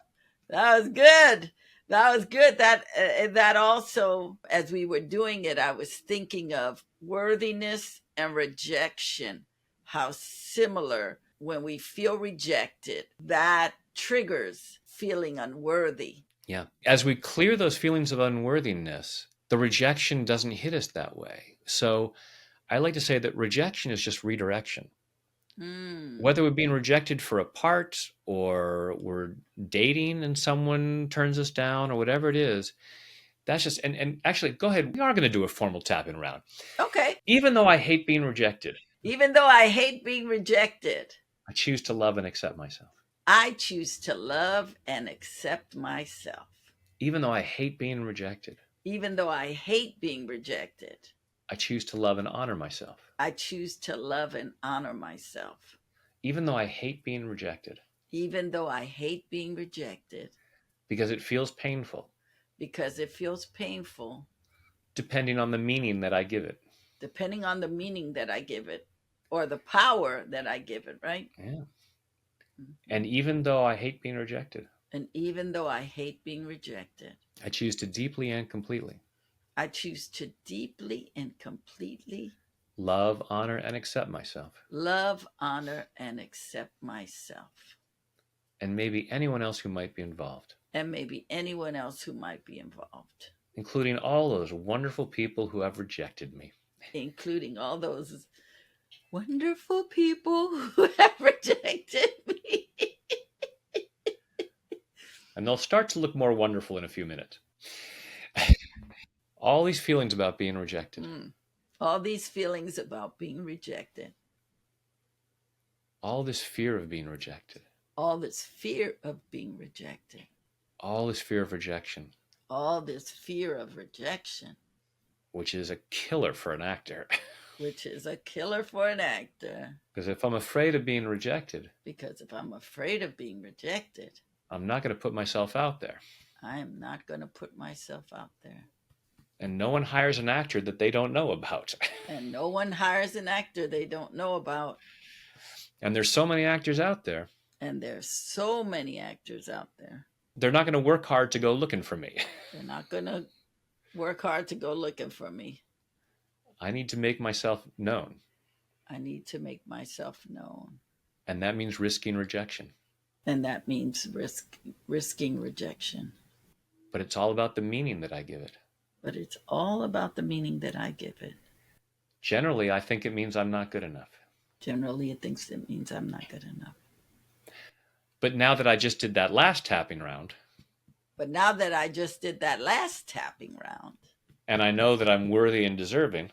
Speaker 2: That was good. That was good. That also, as we were doing it, I was thinking of worthiness and rejection. How similar when we feel rejected, that triggers feeling unworthy.
Speaker 1: Yeah. As we clear those feelings of unworthiness, the rejection doesn't hit us that way. So I like to say that rejection is just redirection. Whether we're being rejected for a part, or we're dating and someone turns us down, or whatever it is, that's just, and actually, go ahead. We are going to do a formal tapping round.
Speaker 2: Okay.
Speaker 1: Even though I hate being rejected.
Speaker 2: Even though I hate being rejected.
Speaker 1: I choose to love and accept myself.
Speaker 2: I choose to love and accept myself.
Speaker 1: Even though I hate being rejected.
Speaker 2: Even though I hate being rejected.
Speaker 1: I choose to love and honor myself.
Speaker 2: I choose to love and honor myself.
Speaker 1: Even though I hate being rejected.
Speaker 2: Even though I hate being rejected.
Speaker 1: Because it feels painful.
Speaker 2: Because it feels painful.
Speaker 1: Depending on the meaning that I give it.
Speaker 2: Depending on the meaning that I give it. Or the power that I give it, right?
Speaker 1: Yeah. Mm-hmm. And even though I hate being rejected.
Speaker 2: And even though I hate being rejected.
Speaker 1: I choose to deeply and completely.
Speaker 2: I choose to deeply and completely
Speaker 1: love, honor, and accept myself.
Speaker 2: Love, honor, and accept myself.
Speaker 1: And maybe anyone else who might be involved.
Speaker 2: And maybe anyone else who might be involved.
Speaker 1: Including all those wonderful people who have rejected me.
Speaker 2: Including all those wonderful people who have rejected me.
Speaker 1: And they'll start to look more wonderful in a few minutes. All these feelings about being rejected.
Speaker 2: All these feelings about being rejected.
Speaker 1: All this fear of being rejected.
Speaker 2: All this fear of being rejected.
Speaker 1: All this fear of rejection.
Speaker 2: All this fear of rejection.
Speaker 1: Which is a killer for an actor.
Speaker 2: Which is a killer for an actor.
Speaker 1: Because if I'm afraid of being rejected.
Speaker 2: Because if I'm afraid of being rejected.
Speaker 1: I'm not going to put myself out there.
Speaker 2: I am not going to put myself out there.
Speaker 1: And no one hires an actor that they don't know about.
Speaker 2: And no one hires an actor they don't know about.
Speaker 1: And there's so many actors out there.
Speaker 2: And there's so many actors out there.
Speaker 1: They're not going to work hard to go looking for me.
Speaker 2: They're not going to work hard to go looking for me.
Speaker 1: I need to make myself known.
Speaker 2: I need to make myself known.
Speaker 1: And that means risking rejection.
Speaker 2: And that means risking rejection.
Speaker 1: But it's all about the meaning that I give it.
Speaker 2: But it's all about the meaning that I give it.
Speaker 1: Generally, I think it means I'm not good enough.
Speaker 2: Generally, it thinks it means I'm not good enough.
Speaker 1: But now that I just did that last tapping round,
Speaker 2: and
Speaker 1: I know that I'm worthy and deserving,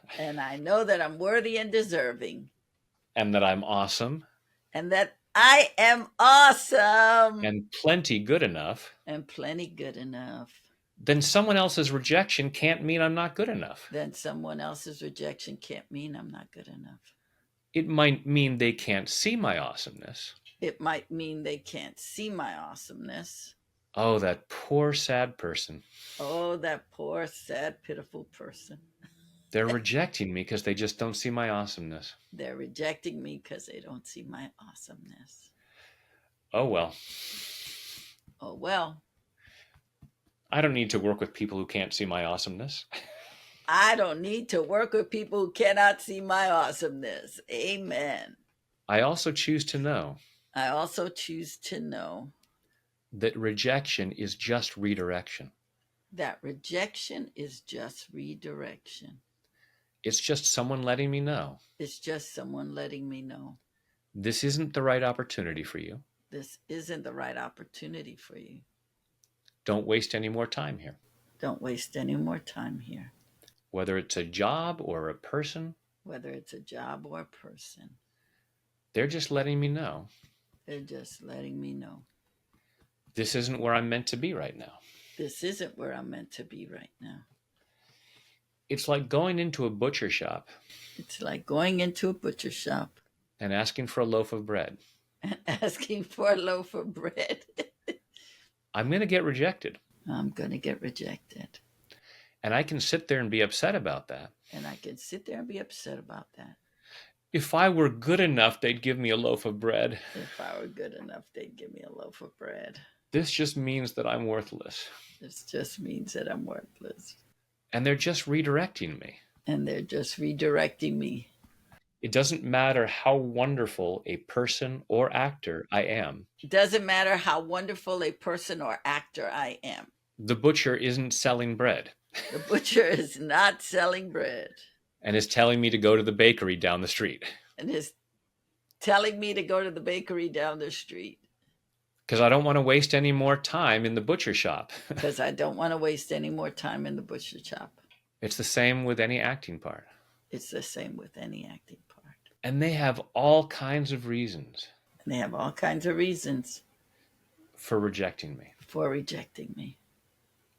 Speaker 2: and
Speaker 1: that I'm awesome,
Speaker 2: and that I am awesome,
Speaker 1: and plenty good enough, then someone else's rejection can't mean I'm not good enough. It might mean they can't see my awesomeness. Oh, that poor, sad person.
Speaker 2: Oh, that poor, sad, pitiful person.
Speaker 1: They're rejecting me because they just don't see my awesomeness. Oh, well. I don't need to work with people who can't see my awesomeness.
Speaker 2: Amen.
Speaker 1: I also choose to know that rejection is just redirection. It's just someone letting me know. This isn't the right opportunity for you. Don't waste any more time here. Whether it's a job or a person. They're just letting me know. This isn't where I'm meant to be right now. It's like going into a butcher shop. And asking for a loaf of bread. I'm going to get rejected. And I can sit there and be upset about that. If I were good enough, they'd give me a loaf of bread. This just means that I'm worthless. And they're just redirecting me. It doesn't matter how wonderful a person or actor I am. The butcher isn't selling bread. And is telling me to go to the bakery down the street. Because I don't want to waste any more time in the butcher shop. It's the same with any acting part. And they have all kinds of reasons. For rejecting me.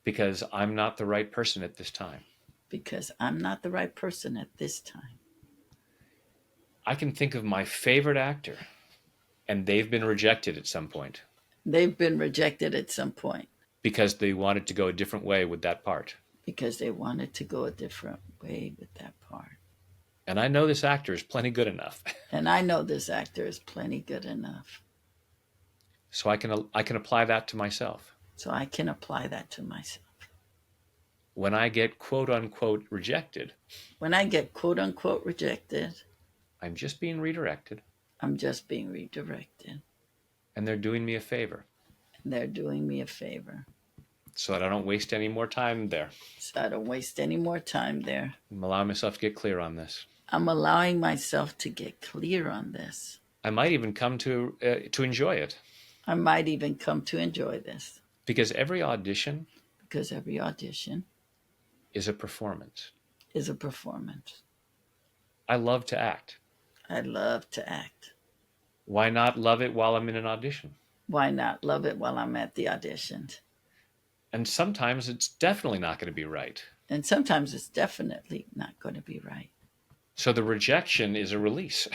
Speaker 1: Because I'm not the right person at this time. I can think of my favorite actor, and they've been rejected at some point. Because they wanted to go a different way with that part. And I know this actor is plenty good enough. So I can apply that to myself. When I get quote unquote rejected. I'm just being redirected. And they're doing me a favor. So that I don't waste any more time there. I'm allowing myself to get clear on this. I might even come to enjoy it. Because every audition is a performance. I love to act. Why not love it while I'm in an audition? And sometimes it's definitely not going to be right. So the rejection is a release.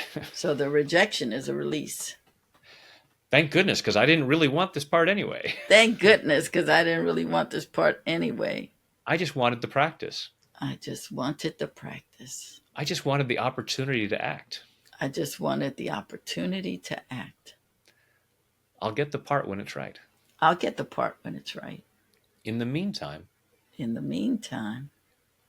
Speaker 1: Thank goodness, because I didn't really want this part anyway. I just wanted the practice.
Speaker 2: I just wanted the practice.
Speaker 1: I just wanted the opportunity to act.
Speaker 2: I just wanted the opportunity to act.
Speaker 1: I'll get the part when it's right.
Speaker 2: I'll get the part when it's right.
Speaker 1: In the meantime,
Speaker 2: In the meantime,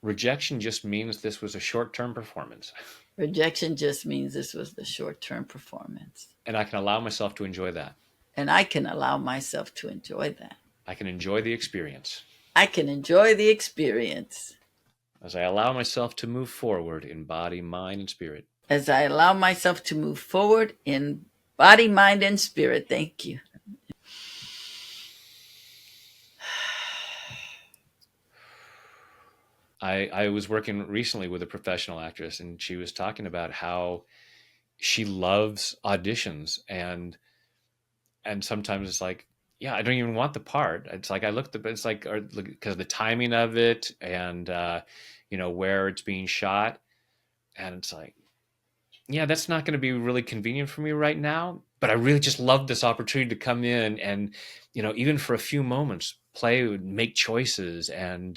Speaker 1: rejection just means this was a short-term performance.
Speaker 2: rejection just means this was the short term performance.
Speaker 1: And I can allow myself to enjoy that.
Speaker 2: And I can allow myself to enjoy that.
Speaker 1: I can enjoy the experience
Speaker 2: I can enjoy the experience
Speaker 1: as I allow myself to move forward in body, mind, and spirit.
Speaker 2: as I allow myself to move forward in body, mind, and spirit. Thank you.
Speaker 1: I was working recently with a professional actress, and she was talking about how she loves auditions, and sometimes it's like, yeah, I don't even want the part. It's like I looked at it's like because the timing of it and where it's being shot, and it's like, yeah, that's not going to be really convenient for me right now, but I really just love this opportunity to come in and even for a few moments play, make choices, and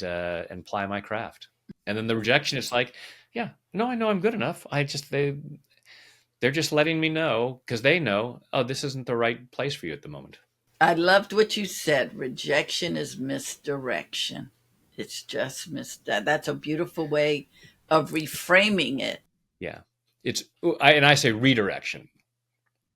Speaker 1: ply my craft. And then the rejection is like, yeah, no, I know I'm good enough. They're just letting me know because they know, oh, this isn't the right place for you at the moment.
Speaker 2: I loved what you said. Rejection is misdirection. It's just that's a beautiful way of reframing it.
Speaker 1: Yeah. I say redirection.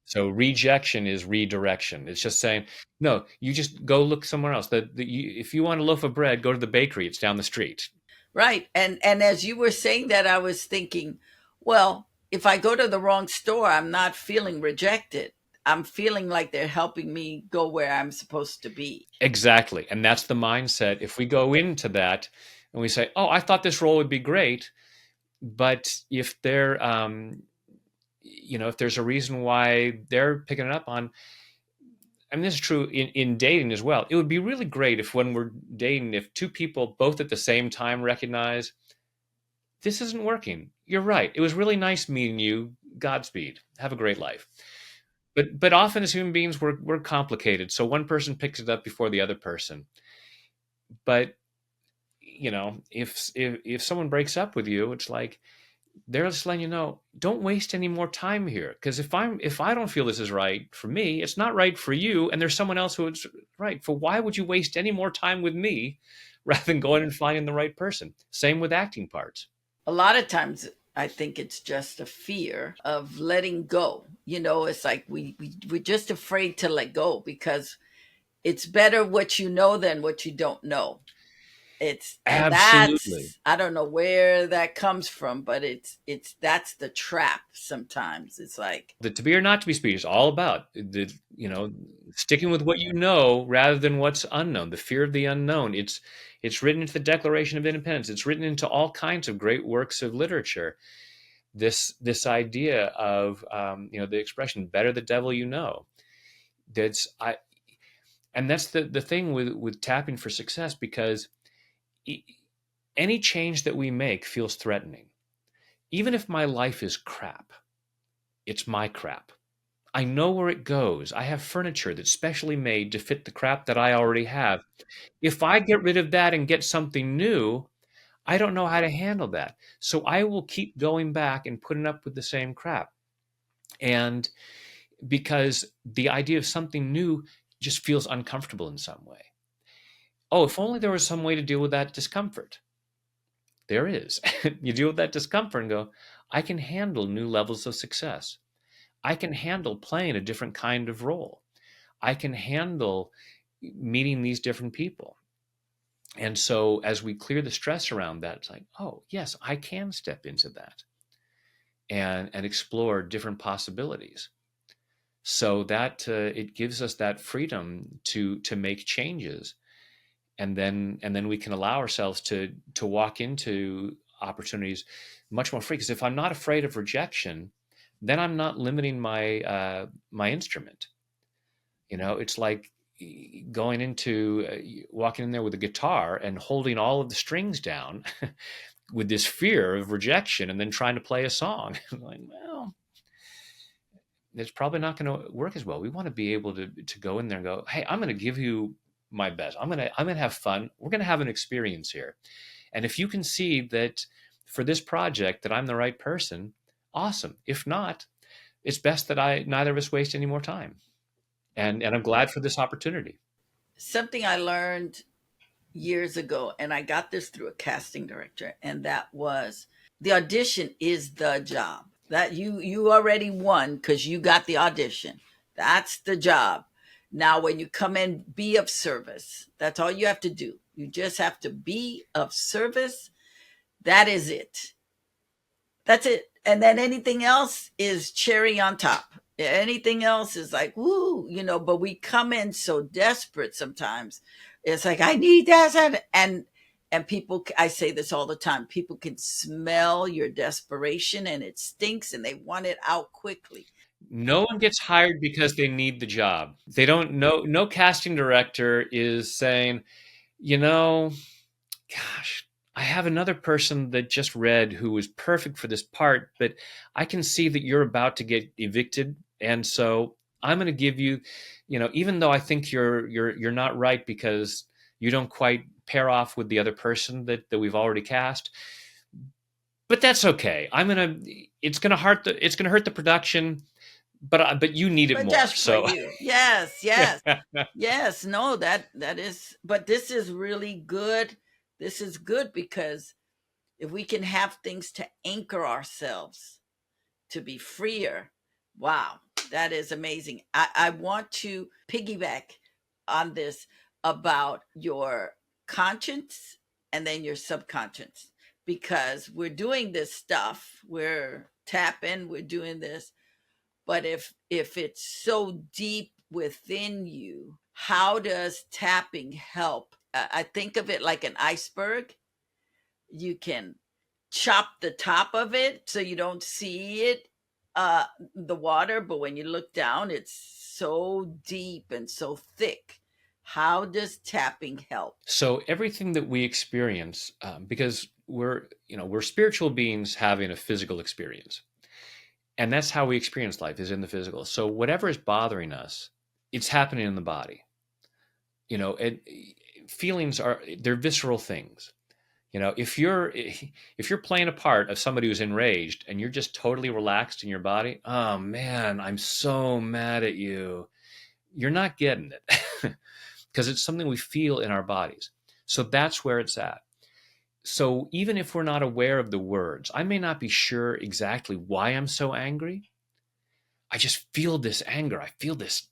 Speaker 1: So rejection is redirection. It's just saying, no, you just go look somewhere else. If you want a loaf of bread, go to the bakery. It's down the street.
Speaker 2: Right. And as you were saying that, I was thinking, well, if I go to the wrong store, I'm not feeling rejected. I'm feeling like they're helping me go where I'm supposed to be.
Speaker 1: Exactly. And that's the mindset. If we go into that and we say, oh, I thought this role would be great, but if they're, if there's a reason why they're picking it up on, I mean, this is true in dating as well. It would be really great if when we're dating, if two people both at the same time recognize this isn't working. You're right. It was really nice meeting you. Godspeed. Have a great life. But often as human beings, we're complicated. So one person picks it up before the other person. But if someone breaks up with you, it's like they're just letting you know, don't waste any more time here. Because if I don't feel this is right for me, it's not right for you, and there's someone else who is right. For why would you waste any more time with me rather than going and finding the right person? Same with acting parts.
Speaker 2: A lot of times I think it's just a fear of letting go. It's like we're just afraid to let go because it's better what you know than what you don't know. And
Speaker 1: Absolutely.
Speaker 2: that's, I don't know where that comes from, but that's the trap sometimes. It's like,
Speaker 1: The to be or not to be speech is all about sticking with what you know rather than what's unknown. The fear of the unknown. It's written into the Declaration of Independence. It's written into all kinds of great works of literature. This idea of the expression "better the devil you know." And that's the thing with tapping for success, because any change that we make feels threatening. Even if my life is crap, it's my crap. I know where it goes. I have furniture that's specially made to fit the crap that I already have. If I get rid of that and get something new, I don't know how to handle that. So I will keep going back and putting up with the same crap. And because the idea of something new just feels uncomfortable in some way. Oh, if only there was some way to deal with that discomfort. There is. You deal with that discomfort and go, I can handle new levels of success. I can handle playing a different kind of role. I can handle meeting these different people. And so as we clear the stress around that, it's like, oh, yes, I can step into that and explore different possibilities. So that it gives us that freedom to make changes. And then we can allow ourselves to walk into opportunities much more free. Because if I'm not afraid of rejection, then I'm not limiting my my instrument. It's like going into walking in there with a guitar and holding all of the strings down with this fear of rejection, and then trying to play a song. Like, well, it's probably not going to work as well. We want to be able to go in there and go, hey, I'm going to give you my best. I'm going to have fun. We're going to have an experience here. And if you can see that for this project that I'm the right person, awesome. If not, it's best that I neither of us waste any more time. And I'm glad for this opportunity.
Speaker 2: Something I learned years ago, and I got this through a casting director, and that was the audition is the job. That you already won because you got the audition. That's the job. Now when you come in, be of service. That's all you have to do. You just have to be of service. That is it. That's it. And then anything else is cherry on top. Anything else is like, woo, but we come in so desperate sometimes. It's like, I need that. And people, I say this all the time, people can smell your desperation and it stinks and they want it out quickly.
Speaker 1: No one gets hired because they need the job. They don't know. No casting director is saying, you know, gosh, I have another person that just read who is perfect for this part, but I can see that you're about to get evicted, and so I'm going to give you, even though I think you're not right because you don't quite pair off with the other person that we've already cast, but that's okay. It's gonna hurt the production, but you need it
Speaker 2: But
Speaker 1: more.
Speaker 2: just for
Speaker 1: So
Speaker 2: you. Yes, yes. Yes, no, that is, but this is really good. This is good because if we can have things to anchor ourselves, to be freer, wow, that is amazing. I want to piggyback on this about your conscience and then your subconscious, because we're doing this stuff, we're tapping, we're doing this, but if it's so deep within you, how does tapping help? I think of it like an iceberg. You can chop the top of it so you don't see it, the water, but when you look down, it's so deep and so thick. How does tapping help?
Speaker 1: so everything that we experience, because we're spiritual beings having a physical experience, and that's how we experience life is in the physical. So whatever is bothering us, it's happening in the body. And feelings they're visceral things. If you're playing a part of somebody who's enraged and you're just totally relaxed in your body, oh man, I'm so mad at you. You're not getting it because it's something we feel in our bodies. So that's where it's at. So even if we're not aware of the words, I may not be sure exactly why I'm so angry. I just feel this anger. I feel this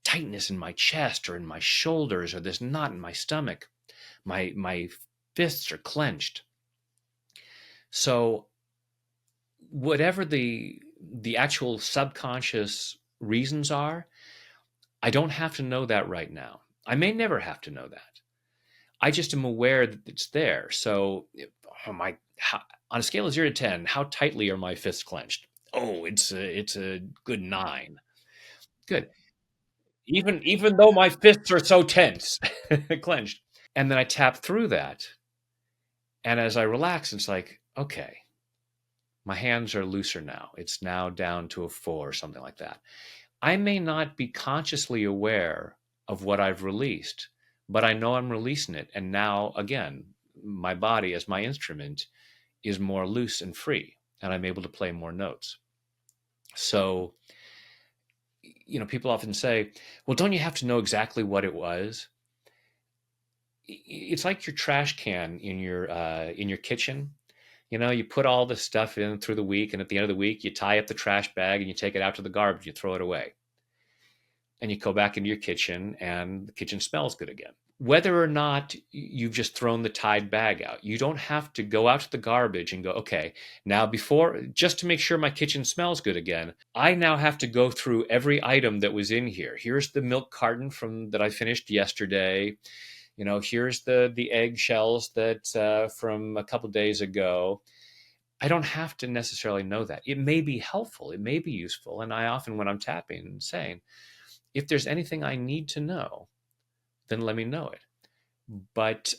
Speaker 1: tightness in my chest or in my shoulders or this knot in my stomach. My fists are clenched. So whatever the actual subconscious reasons are, I don't have to know that right now. I may never have to know that. I just am aware that it's there. So, on a scale of 0 to 10, how tightly are my fists clenched? Oh, it's a good 9. Good. Even though my fists are so tense, clenched. And then I tap through that, and as I relax, it's like, okay, my hands are looser now. It's now down to a 4 or something like that. I may not be consciously aware of what I've released, but I know I'm releasing it. And now, again, my body as my instrument is more loose and free, and I'm able to play more notes. So, people often say, well, don't you have to know exactly what it was? It's like your trash can in your kitchen. You put all the stuff in through the week, and at the end of the week, you tie up the trash bag and you take it out to the garbage, you throw it away. And you go back into your kitchen and the kitchen smells good again. Whether or not you've just thrown the tied bag out, you don't have to go out to the garbage and go, okay, now just to make sure my kitchen smells good again, I now have to go through every item that was in here. Here's the milk carton that I finished yesterday. Here's the egg shells that from a couple days ago. I don't have to necessarily know that. It may be helpful. It may be useful. And I often, when I'm tapping and saying, if there's anything I need to know, then let me know it. But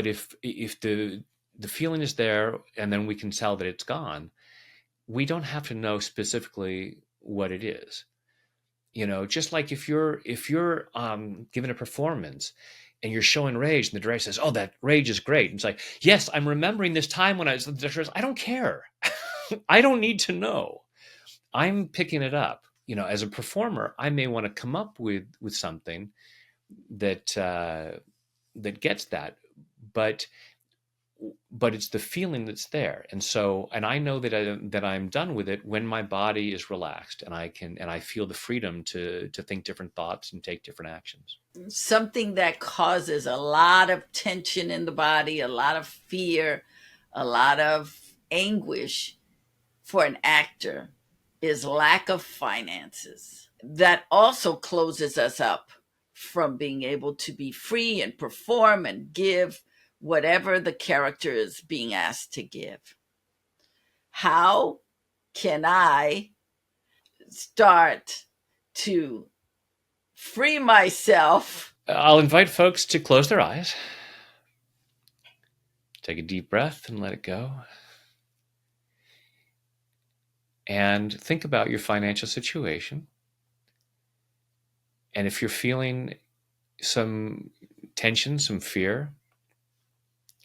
Speaker 1: if the feeling is there and then we can tell that it's gone, we don't have to know specifically what it is. Just like if you're given a performance and you're showing rage, and the director says, "Oh, that rage is great." And it's like, "Yes, I'm remembering this time when I was." The director says, "I don't care. I don't need to know. I'm picking it up." As a performer, I may want to come up with something that that gets that, but it's the feeling that's there. And I know that I'm done with it when my body is relaxed, and I feel the freedom to think different thoughts and take different actions.
Speaker 2: Something that causes a lot of tension in the body, a lot of fear, a lot of anguish for an actor is lack of finances. That also closes us up from being able to be free and perform and give whatever the character is being asked to give. How can I start to free myself?
Speaker 1: I'll invite folks to close their eyes, take a deep breath, and let it go. And think about your financial situation. And if you're feeling some tension, some fear,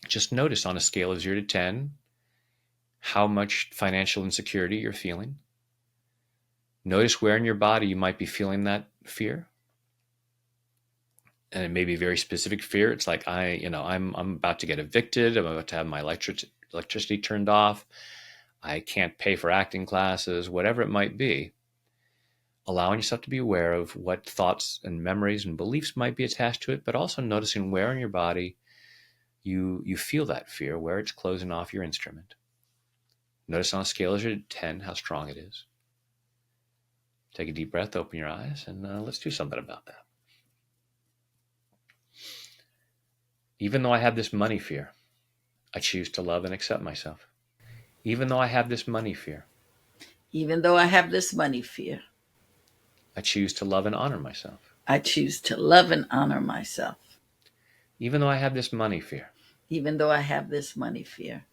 Speaker 1: just notice on a scale of 0 to 10 how much financial insecurity you're feeling. Notice where in your body you might be feeling that fear. And it may be a very specific fear. It's like, I'm about to get evicted. I'm about to have my electricity turned off. I can't pay for acting classes, whatever it might be. Allowing yourself to be aware of what thoughts and memories and beliefs might be attached to it, but also noticing where in your body you feel that fear, where it's closing off your instrument. Notice on a scale of 0 to 10 how strong it is. Take a deep breath, open your eyes, and let's do something about that. Even though I have this money fear, I choose to love and accept myself. Even though I have this money fear,
Speaker 2: Even though I have this money fear,
Speaker 1: I choose to love and honor myself.
Speaker 2: I choose to love and honor myself.
Speaker 1: Even though I have this money fear,
Speaker 2: Even though I have this money fear,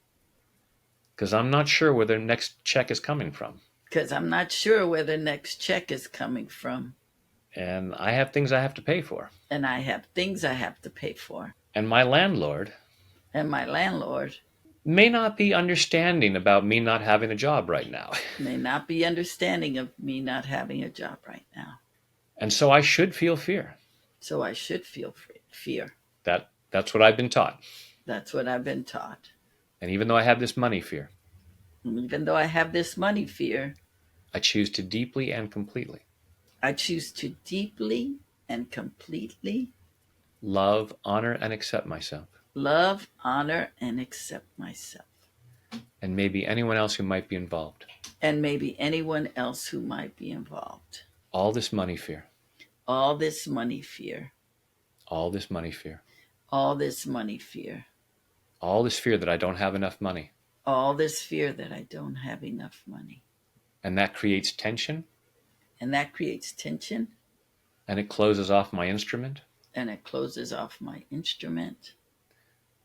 Speaker 1: because I'm not sure where the next check is coming from.
Speaker 2: because I'm not sure where the next check is coming from.
Speaker 1: And I have things I have to pay for.
Speaker 2: And I have things I have to pay for.
Speaker 1: And my landlord
Speaker 2: And my landlord
Speaker 1: may not be understanding about me not having a job right now.
Speaker 2: may not be understanding of me not having a job right now.
Speaker 1: And so I should feel fear.
Speaker 2: So I should feel fear.
Speaker 1: That's what I've been taught.
Speaker 2: That's what I've been taught.
Speaker 1: And even though I have this money fear,
Speaker 2: And even though I have this money fear,
Speaker 1: I choose to deeply and completely
Speaker 2: I choose to deeply and completely
Speaker 1: love, honor, and accept myself.
Speaker 2: love, honor, and accept myself.
Speaker 1: And maybe anyone else who might be involved.
Speaker 2: And maybe anyone else who might be involved.
Speaker 1: All this money fear.
Speaker 2: All this money fear.
Speaker 1: All this money fear.
Speaker 2: All this money fear.
Speaker 1: All this fear that I don't have enough money.
Speaker 2: All this fear that I don't have enough money.
Speaker 1: And that creates tension.
Speaker 2: And that creates tension.
Speaker 1: And it closes off my instrument.
Speaker 2: And it closes off my instrument.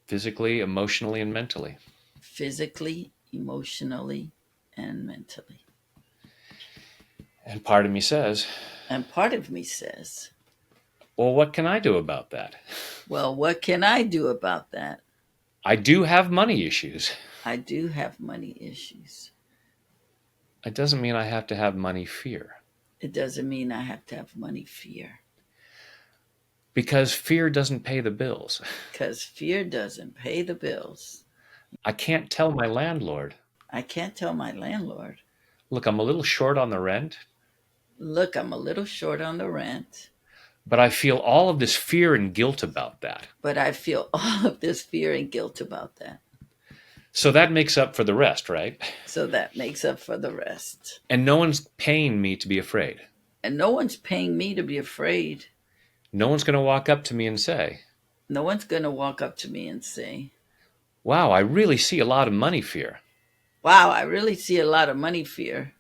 Speaker 1: Physically, emotionally, and mentally.
Speaker 2: Physically, emotionally, and mentally.
Speaker 1: And part of me says,
Speaker 2: And part of me says,
Speaker 1: well, what can I do about that?
Speaker 2: well, what can I do about that?
Speaker 1: I do have money issues.
Speaker 2: I do have money issues.
Speaker 1: It doesn't mean I have to have money fear.
Speaker 2: It doesn't mean I have to have money fear.
Speaker 1: Because fear doesn't pay the bills.
Speaker 2: Because fear doesn't pay the bills.
Speaker 1: I can't tell my landlord,
Speaker 2: I can't tell my landlord,
Speaker 1: look, I'm a little short on the rent,
Speaker 2: look, I'm a little short on the rent,
Speaker 1: but I feel all of this fear and guilt about that.
Speaker 2: but I feel all of this fear and guilt about that.
Speaker 1: So that makes up for the rest, right?
Speaker 2: So that makes up for the rest.
Speaker 1: And no one's paying me to be afraid.
Speaker 2: And no one's paying me to be afraid.
Speaker 1: No one's going to walk up to me and say,
Speaker 2: No one's going to walk up to me and say,
Speaker 1: wow, I really see a lot of money fear.
Speaker 2: wow, I really see a lot of money fear.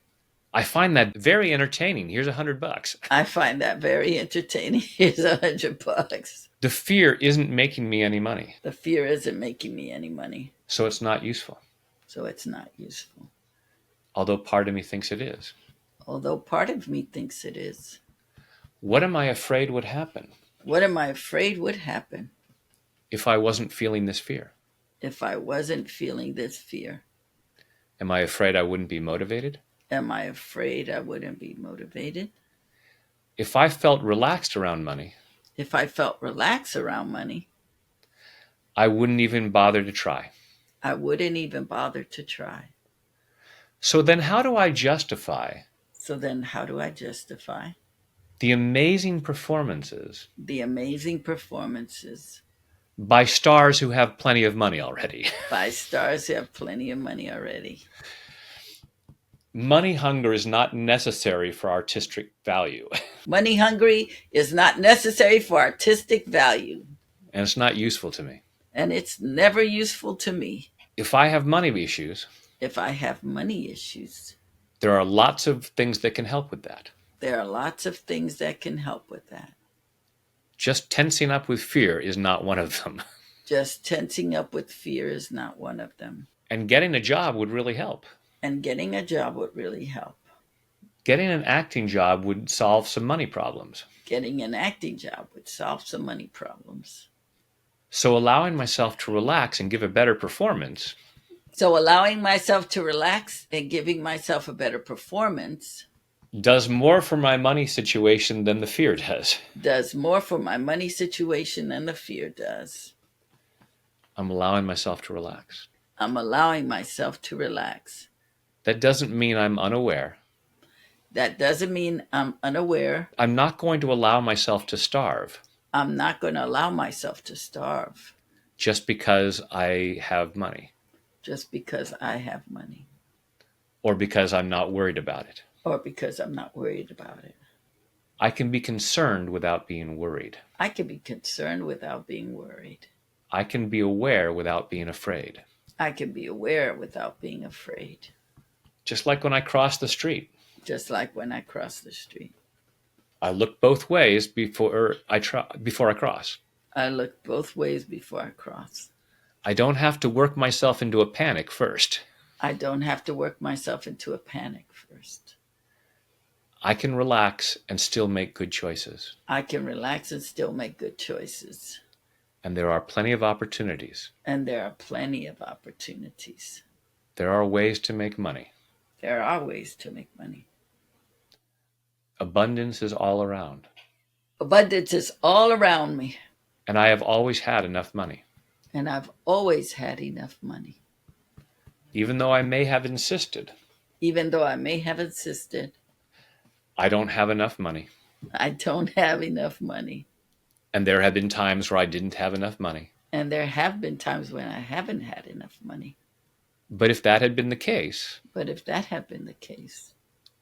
Speaker 1: I find that very entertaining. Here's $100.
Speaker 2: I find that very entertaining. Here's $100.
Speaker 1: The fear isn't making me any money.
Speaker 2: The fear isn't making me any money.
Speaker 1: So it's not useful.
Speaker 2: So it's not useful.
Speaker 1: Although part of me thinks it is.
Speaker 2: Although part of me thinks it is.
Speaker 1: What am I afraid would happen?
Speaker 2: What am I afraid would happen
Speaker 1: if I wasn't feeling this fear?
Speaker 2: if I wasn't feeling this fear?
Speaker 1: Am I afraid I wouldn't be motivated?
Speaker 2: Am I afraid I wouldn't be motivated?
Speaker 1: If I felt relaxed around money,
Speaker 2: If I felt relaxed around money,
Speaker 1: I wouldn't even bother to try.
Speaker 2: I wouldn't even bother to try.
Speaker 1: So then, how do I justify
Speaker 2: So then, how do I justify
Speaker 1: the amazing performances
Speaker 2: the amazing performances
Speaker 1: by stars who have plenty of money already?
Speaker 2: by stars who have plenty of money already?
Speaker 1: Money hunger is not necessary for artistic value,
Speaker 2: Money hungry is not necessary for artistic value,
Speaker 1: and it's not useful to me.
Speaker 2: and it's never useful to me.
Speaker 1: If I have money issues,
Speaker 2: If I have money issues,
Speaker 1: there are lots of things that can help with that.
Speaker 2: there are lots of things that can help with that.
Speaker 1: Just tensing up with fear is not one of them.
Speaker 2: Just tensing up with fear is not one of them.
Speaker 1: And getting a job would really help.
Speaker 2: And getting a job would really help.
Speaker 1: Getting an acting job would solve some money problems.
Speaker 2: Getting an acting job would solve some money problems.
Speaker 1: So allowing myself to relax and give a better performance
Speaker 2: So allowing myself to relax and giving myself a better performance
Speaker 1: does more for my money situation than the fear
Speaker 2: does more for my money situation than the fear does.
Speaker 1: I'm allowing myself to relax.
Speaker 2: I'm allowing myself to relax.
Speaker 1: That doesn't mean I'm unaware.
Speaker 2: That doesn't mean I'm unaware.
Speaker 1: I'm not going to allow myself to starve
Speaker 2: I'm not going to allow myself to starve
Speaker 1: just because I have money
Speaker 2: just because I have money
Speaker 1: or because I'm not worried about it.
Speaker 2: or because I'm not worried about it.
Speaker 1: I can be concerned without being worried.
Speaker 2: I can be concerned without being worried.
Speaker 1: I can be aware without being afraid.
Speaker 2: I can be aware without being afraid.
Speaker 1: Just like when I cross the street.
Speaker 2: Just like when I cross the street.
Speaker 1: I look both ways before I cross.
Speaker 2: I look both ways before I cross.
Speaker 1: I don't have to work myself into a panic first.
Speaker 2: I don't have to work myself into a panic first.
Speaker 1: I can relax and still make good choices.
Speaker 2: I can relax and still make good choices.
Speaker 1: And there are plenty of opportunities.
Speaker 2: And there are plenty of opportunities.
Speaker 1: There are ways to make money.
Speaker 2: There are ways to make money.
Speaker 1: Abundance is all around.
Speaker 2: Abundance is all around me.
Speaker 1: And I have always had enough money.
Speaker 2: And I've always had enough money.
Speaker 1: Even though I may have insisted.
Speaker 2: Even though I may have insisted.
Speaker 1: I don't have enough money.
Speaker 2: I don't have enough money.
Speaker 1: And there have been times where I didn't have enough money.
Speaker 2: And there have been times when I haven't had enough money.
Speaker 1: But if that had been the case,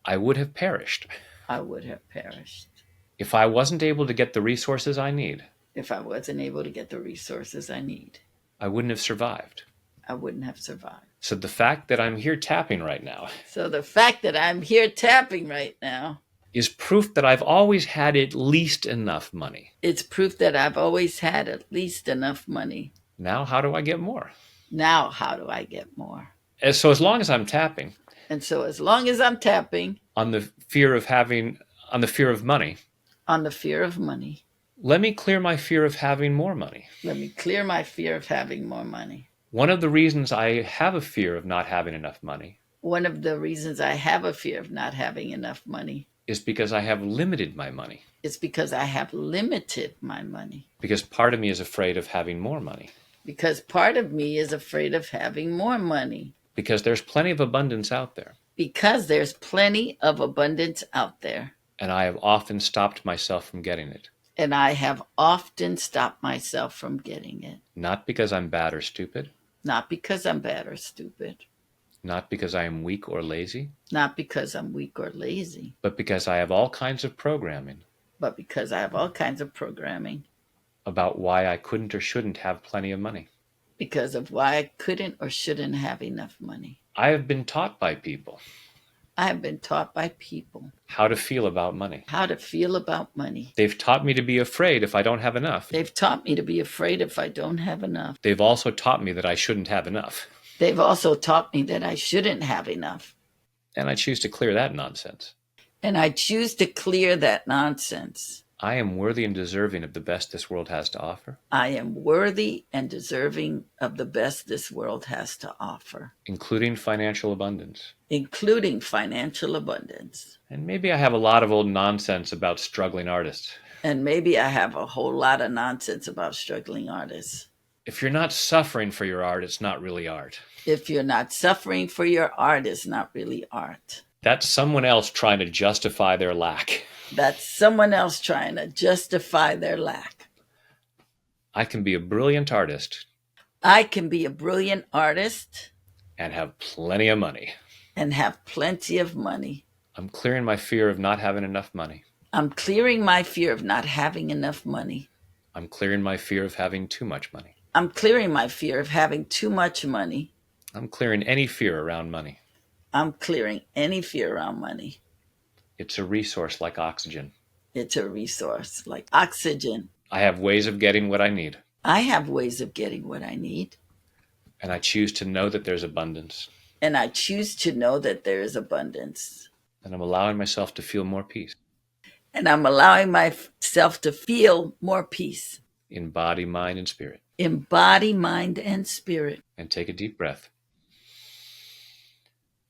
Speaker 1: I would have perished.
Speaker 2: I would have perished.
Speaker 1: If I wasn't able to get the resources I need,
Speaker 2: If I wasn't able to get the resources I need,
Speaker 1: I wouldn't have survived.
Speaker 2: I wouldn't have survived.
Speaker 1: So the fact that I'm here tapping right now
Speaker 2: So the fact that I'm here tapping right now,
Speaker 1: is proof that I've always had at least enough money.
Speaker 2: it's proof that I've always had at least enough money.
Speaker 1: Now, how do I get more?
Speaker 2: Now, how do I get more?
Speaker 1: So as long as I'm tapping
Speaker 2: And so as long as I'm tapping
Speaker 1: on the fear of money,
Speaker 2: on the fear of money,
Speaker 1: let me clear my fear of having more money.
Speaker 2: let me clear my fear of having more money.
Speaker 1: One of the reasons I have a fear of not having enough money
Speaker 2: One of the reasons I have a fear of not having enough money
Speaker 1: is because I have limited my money.
Speaker 2: is because I have limited my money.
Speaker 1: Because part of me is afraid of having more money.
Speaker 2: Because part of me is afraid of having more money.
Speaker 1: Because there's plenty of abundance out there.
Speaker 2: Because there's plenty of abundance out there.
Speaker 1: And I have often stopped myself from getting it.
Speaker 2: And I have often stopped myself from getting it.
Speaker 1: Not because I'm bad or stupid.
Speaker 2: Not because I'm bad or stupid.
Speaker 1: Not because I am weak or lazy.
Speaker 2: Not because I'm weak or lazy.
Speaker 1: But because I have all kinds of programming.
Speaker 2: But because I have all kinds of programming.
Speaker 1: About why I couldn't or shouldn't have plenty of money.
Speaker 2: Because of why I couldn't or shouldn't have enough money.
Speaker 1: I have been taught by people.
Speaker 2: I have been taught by people
Speaker 1: How to feel about money.
Speaker 2: how to feel about money.
Speaker 1: They've taught me to be afraid if I don't have enough.
Speaker 2: They've taught me to be afraid if I don't have enough.
Speaker 1: They've also taught me that I shouldn't have enough.
Speaker 2: They've also taught me that I shouldn't have enough.
Speaker 1: And I choose to clear that nonsense.
Speaker 2: And I choose to clear that nonsense.
Speaker 1: I am worthy and deserving of the best this world has to offer,
Speaker 2: I am worthy and deserving of the best this world has to offer,
Speaker 1: including financial abundance.
Speaker 2: including financial abundance.
Speaker 1: And maybe I have a lot of old nonsense about struggling artists.
Speaker 2: And maybe I have a whole lot of nonsense about struggling artists.
Speaker 1: If you're not suffering for your art, it's not really art.
Speaker 2: If you're not suffering for your art, it's not really art.
Speaker 1: That's someone else trying to justify their lack.
Speaker 2: That's someone else trying to justify their lack.
Speaker 1: I can be a brilliant artist
Speaker 2: I can be a brilliant artist
Speaker 1: and have plenty of money.
Speaker 2: and have plenty of money.
Speaker 1: I'm clearing my fear of not having enough money.
Speaker 2: I'm clearing my fear of not having enough money.
Speaker 1: I'm clearing my fear of having too much money.
Speaker 2: I'm clearing my fear of having too much money.
Speaker 1: I'm clearing any fear around money.
Speaker 2: I'm clearing any fear around money.
Speaker 1: It's a resource like oxygen.
Speaker 2: It's a resource like oxygen.
Speaker 1: I have ways of getting what I need,
Speaker 2: I have ways of getting what I need.
Speaker 1: and I choose to know that there's abundance.
Speaker 2: And I choose to know that there is abundance.
Speaker 1: And I'm allowing myself to feel more peace
Speaker 2: And I'm allowing myself to feel more peace
Speaker 1: in body, mind, and spirit.
Speaker 2: in body, mind, and spirit.
Speaker 1: And take a deep breath.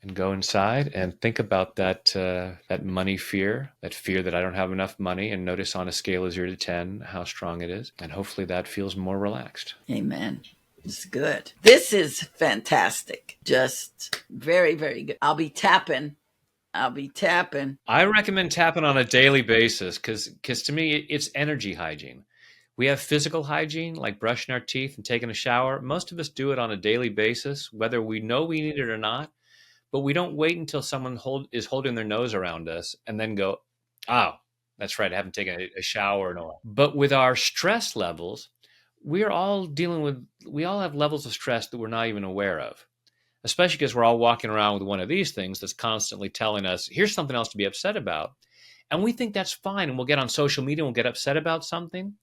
Speaker 1: And go inside and think about that money fear, that fear that I don't have enough money, and notice on a scale of 0 to 10 how strong it is. And hopefully that feels more relaxed.
Speaker 2: Amen. It's good. This is fantastic. Just very, very good. I'll be tapping.
Speaker 1: I recommend tapping on a daily basis because to me, it's energy hygiene. We have physical hygiene, like brushing our teeth and taking a shower. Most of us do it on a daily basis, whether we know we need it or not. But we don't wait until someone is holding their nose around us and then go, oh, that's right, I haven't taken a shower in a while. But with our stress levels, we all have levels of stress that we're not even aware of, especially because we're all walking around with one of these things that's constantly telling us, here's something else to be upset about. And we think that's fine. And we'll get on social media and we'll get upset about something.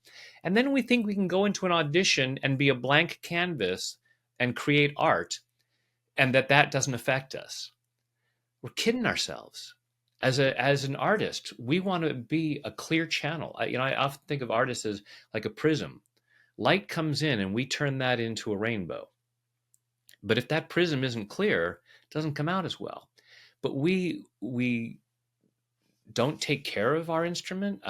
Speaker 1: And then we think we can go into an audition and be a blank canvas and create art, and that doesn't affect us. We're kidding ourselves. As an artist, we want to be a clear channel. I often think of artists as like a prism. Light comes in and we turn that into a rainbow. But if that prism isn't clear, it doesn't come out as well. But we don't take care of our instrument.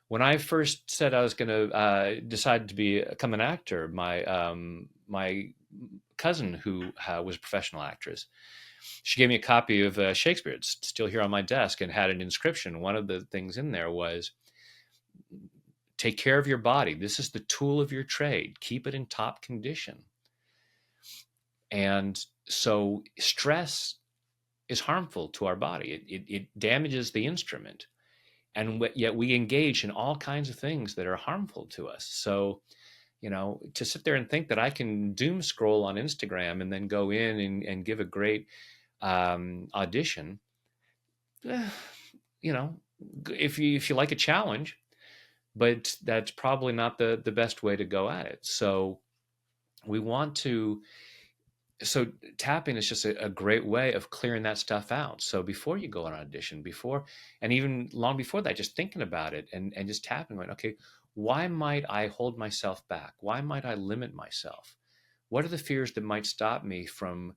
Speaker 1: When I first said I was going to decide to become an actor, my cousin, who was a professional actress, she gave me a copy of Shakespeare. It's still here on my desk and had an inscription. One of the things in there was, take care of your body. This is the tool of your trade. Keep it in top condition. And so stress is harmful to our body. It damages the instrument. And yet we engage in all kinds of things that are harmful to us. So, to sit there and think that I can doom scroll on Instagram and then go in and give a great audition, if you like a challenge, but that's probably not the best way to go at it. So so tapping is just a great way of clearing that stuff out. So before you go on an audition, and even long before that, just thinking about it and just tapping, going, okay, why might I hold myself back? Why might I limit myself? What are the fears that might stop me from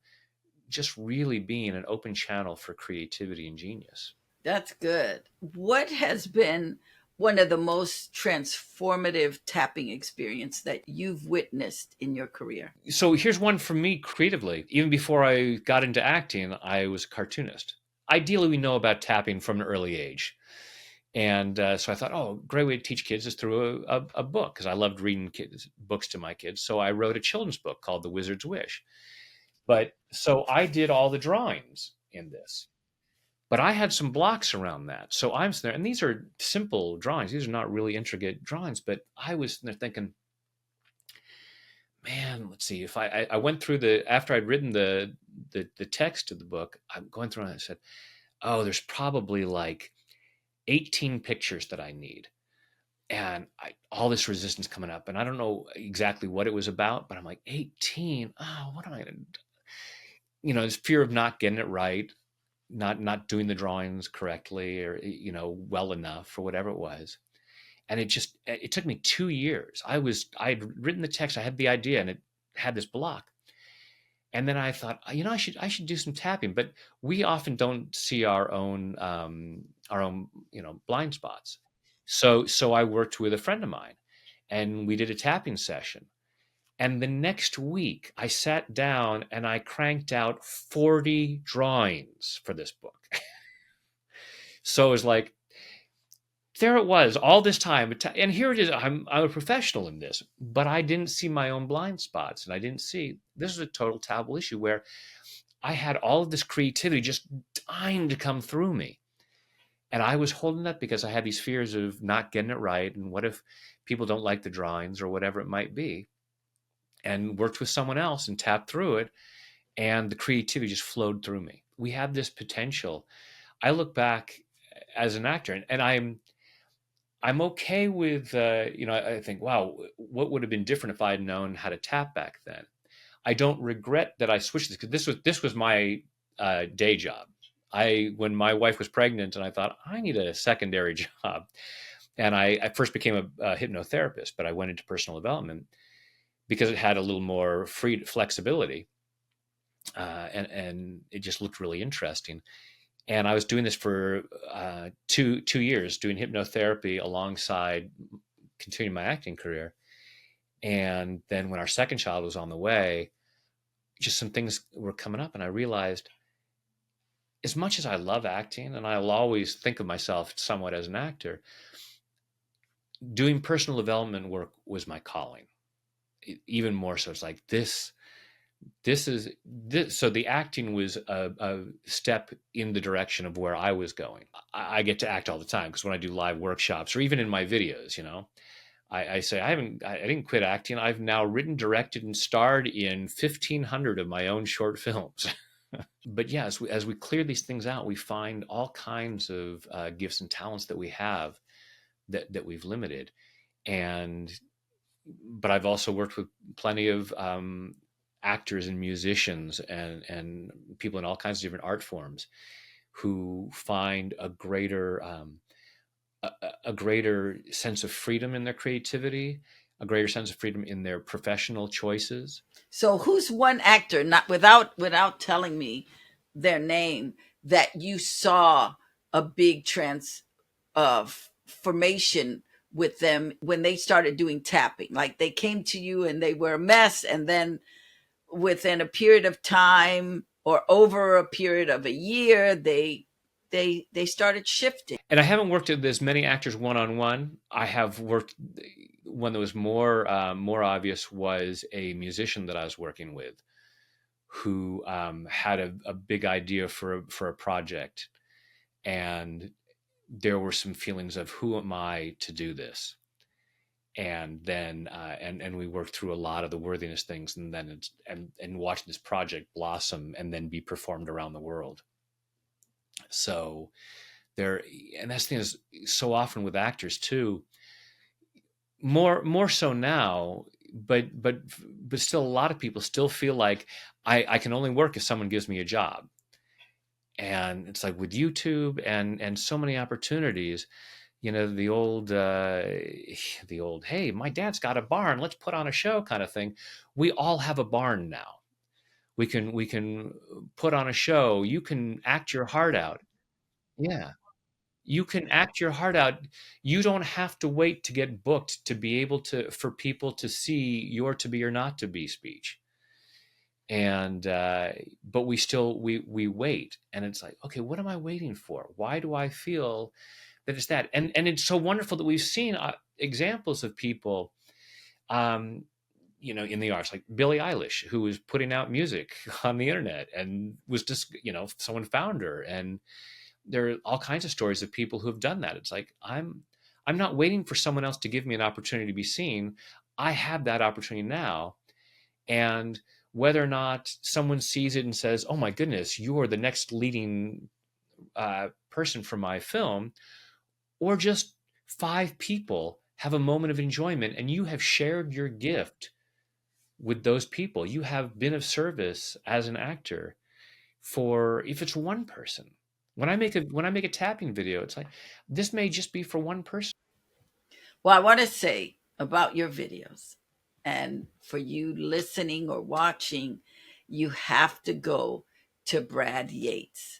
Speaker 1: just really being an open channel for creativity and genius?
Speaker 2: That's good. What has been one of the most transformative tapping experience that you've witnessed in your career?
Speaker 1: So here's one for me creatively. Even before I got into acting, I was a cartoonist. Ideally, we know about tapping from an early age. And so I thought, oh, great way to teach kids is through a book, because I loved reading books to my kids. So I wrote a children's book called The Wizard's Wish. So I did all the drawings in this. But I had some blocks around that. So I'm there, and these are simple drawings. These are not really intricate drawings, but I was there thinking, man, let's see. If I went through after I'd written the text of the book, I'm going through and I said, oh, there's probably like 18 pictures that I need. And all this resistance coming up, and I don't know exactly what it was about, but I'm like, 18? Oh, what am I going to, this fear of not getting it right, not doing the drawings correctly or, well enough or whatever it was. And it took me 2 years. I'd written the text, I had the idea, and it had this block. And then I thought, I should do some tapping. But we often don't see our own blind spots. So I worked with a friend of mine, and we did a tapping session. And the next week, I sat down and I cranked out 40 drawings for this book. So it was like, there it was, all this time, and here it is. I'm a professional in this, but I didn't see my own blind spots, and I didn't see this is a total taboo issue where I had all of this creativity just dying to come through me, and I was holding that because I had these fears of not getting it right, and what if people don't like the drawings or whatever it might be, and worked with someone else and tapped through it, and the creativity just flowed through me. We have this potential. I look back as an actor, and I'm okay with, I think, wow, what would have been different if I had known how to tap back then? I don't regret that I switched this because this was my day job. When my wife was pregnant, and I thought I need a secondary job, and I first became a hypnotherapist, but I went into personal development because it had a little more free flexibility, and it just looked really interesting. And I was doing this for 2 years, doing hypnotherapy alongside continuing my acting career. And then when our second child was on the way, just some things were coming up, and I realized, as much as I love acting, and I'll always think of myself somewhat as an actor, doing personal development work was my calling. Even more so, it's like this is this. So the acting was a step in the direction of where I was going. I get to act all the time because when I do live workshops or even in my videos, I say I didn't quit acting. I've now written, directed, and starred in 1,500 of my own short films. But yeah, as we clear these things out, we find all kinds of gifts and talents that we have that we've limited. And but I've also worked with plenty of actors and musicians and people in all kinds of different art forms who find a greater sense of freedom in their creativity, a greater sense of freedom in their professional choices.
Speaker 2: So who's one actor, not without telling me their name, that you saw a big formation with them when they started doing tapping? Like they came to you and they were a mess, and then within a period of time or over a period of a year, they started shifting.
Speaker 1: And I haven't worked with as many actors one on one. I have worked. One that was more obvious was a musician that I was working with, who had a big idea for a project, and there were some feelings of, who am I to do this? And then and we worked through a lot of the worthiness things, and then and watching this project blossom and then be performed around the world. So there, and that's the thing, is so often with actors too, more so now, but still a lot of people still feel like I can only work if someone gives me a job. And it's like with YouTube and so many opportunities, the old hey, my dad's got a barn, let's put on a show kind of thing. We all have a barn now. We can put on a show. You can act your heart out. Yeah. You can act your heart out. You don't have to wait to get booked to be able to for people to see your to be or not to be speech. And but we wait, and it's like, okay, what am I waiting for? Why do I feel that it's that? And it's so wonderful that we've seen examples of people, um, in the arts, like Billie Eilish, who was putting out music on the internet and was just, someone found her. And there are all kinds of stories of people who have done that. It's like, I'm not waiting for someone else to give me an opportunity to be seen. I have that opportunity now. And whether or not someone sees it and says, oh my goodness, you're the next leading person for my film, or just 5 people have a moment of enjoyment and you have shared your gift with those people, you have been of service as an actor. For if it's one person, when I make a tapping video, it's like, this may just be for one person.
Speaker 2: Well, I want to say about your videos, and for you listening or watching, you have to go to Brad Yates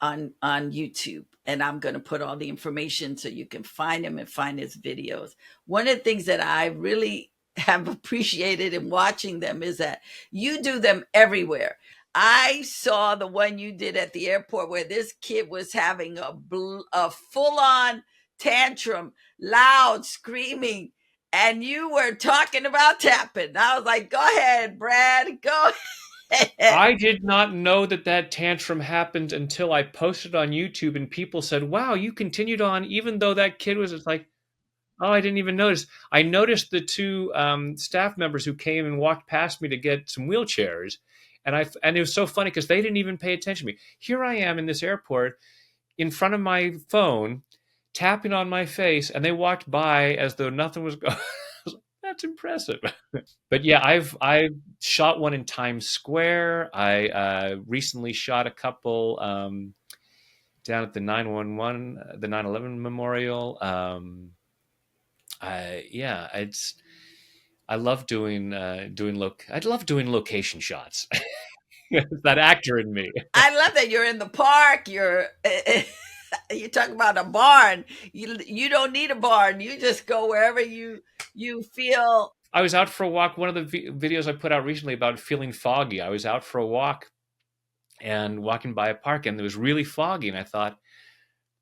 Speaker 2: on YouTube, and I'm going to put all the information so you can find him and find his videos. One of the things that I really have appreciated in watching them is that you do them everywhere. I saw the one you did at the airport where this kid was having a full on tantrum, loud screaming, and you were talking about tapping. I was like, go ahead, Brad, go ahead.
Speaker 1: I did not know that that tantrum happened until I posted on YouTube, and people said, "Wow, you continued on even though that kid was." It's like, oh, I didn't even notice. I noticed the two staff members who came and walked past me to get some wheelchairs, and it was so funny because they didn't even pay attention to me. Here I am in this airport in front of my phone, tapping on my face, and they walked by as though nothing was going. That's impressive. But yeah, I've shot one in Times Square. I recently shot a couple down at the 911, the 9/11 memorial. Yeah, it's I love doing I love doing location shots. That actor in me.
Speaker 2: I love that you're in the park. You talk about a barn. You don't need a barn. You just go wherever you feel.
Speaker 1: I was out for a walk. One of the videos I put out recently about feeling foggy. I was out for a walk and walking by a park, and it was really foggy, and I thought,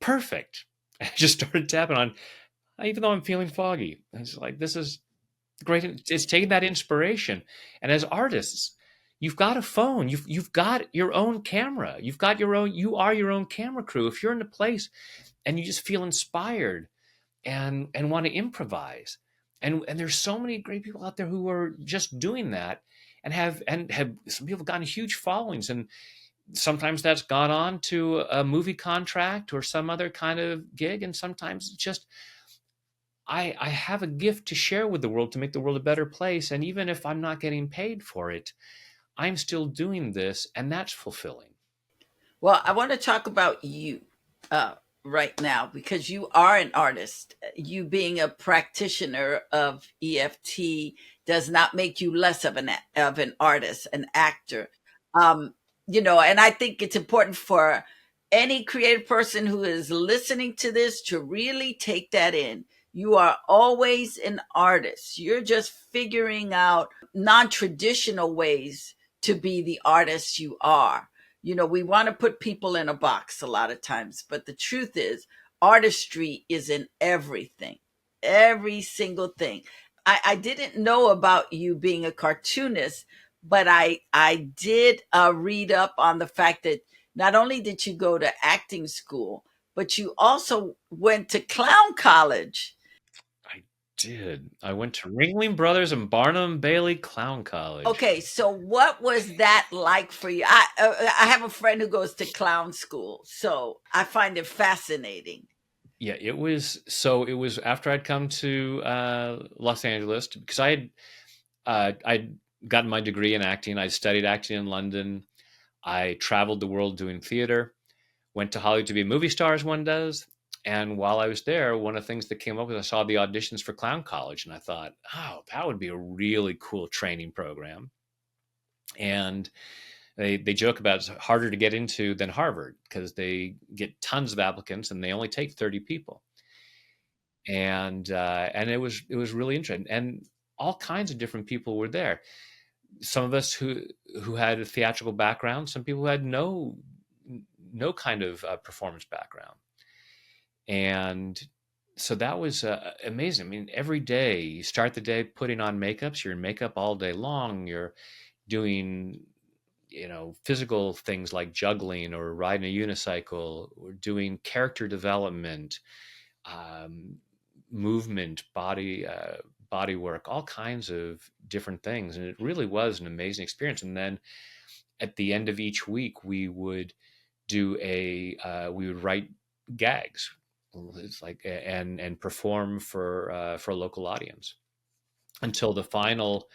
Speaker 1: perfect. I just started tapping on, even though I'm feeling foggy. I was like, this is great. It's taking that inspiration. And as artists, you've got a phone. You've got your own camera. You've got your own. You are your own camera crew. If you're in a place and you just feel inspired and want to improvise, and there's so many great people out there who are just doing that, and have some people have gotten huge followings, and sometimes that's gone on to a movie contract or some other kind of gig, and sometimes it's just I have a gift to share with the world to make the world a better place. And even if I'm not getting paid for it, I'm still doing this, and that's fulfilling.
Speaker 2: Well, I want to talk about you uh, right now because you are an artist. You being a practitioner of EFT does not make you less of an artist, an actor. Um, and I think it's important for any creative person who is listening to this to really take that in. You are always an artist. You're just figuring out non-traditional ways to be the artist you are. We want to put people in a box a lot of times, but the truth is, artistry is in everything, every single thing. I didn't know about you being a cartoonist, but I did read up on the fact that not only did you go to acting school, but you also went to clown college.
Speaker 1: I did. I went to Ringling Brothers and Barnum Bailey Clown College.
Speaker 2: Okay, so what was that like for you? I have a friend who goes to clown school, so I find it fascinating.
Speaker 1: Yeah, it was after I'd come to Los Angeles because I'd gotten my degree in acting. I studied acting in London. I traveled the world doing theater. Went to Hollywood to be a movie star, as one does. And while I was there, one of the things that came up was I saw the auditions for Clown College, and I thought, oh, that would be a really cool training program. And they joke about it's harder to get into than Harvard because they get tons of applicants and they only take 30 people. And it was really interesting, and all kinds of different people were there. Some of us who had a theatrical background, some people who had no kind of performance background. And so that was amazing. I mean, every day you start the day putting on makeups, you're in makeup all day long, you're doing physical things like juggling or riding a unicycle, or doing character development, um, movement, body work, all kinds of different things. And it really was an amazing experience. And then at the end of each week, we would write gags. It's like and perform for a local audience until the final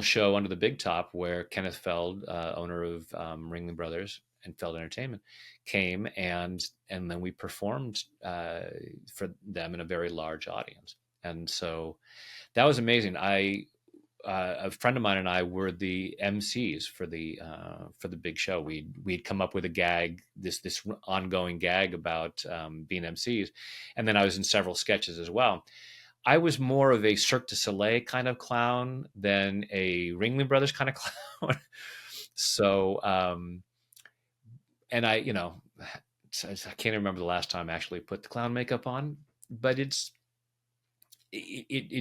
Speaker 1: show under the big top, where Kenneth Feld, owner of Ringling Brothers and Felt Entertainment came, and then we performed for them in a very large audience. And so that was amazing. A friend of mine and I were the MCs for the big show. We'd come up with a gag, this ongoing gag about being MCs, and then I was in several sketches as well. I was more of a Cirque du Soleil kind of clown than a Ringling Brothers kind of clown. So, and I can't remember the last time I actually put the clown makeup on, but it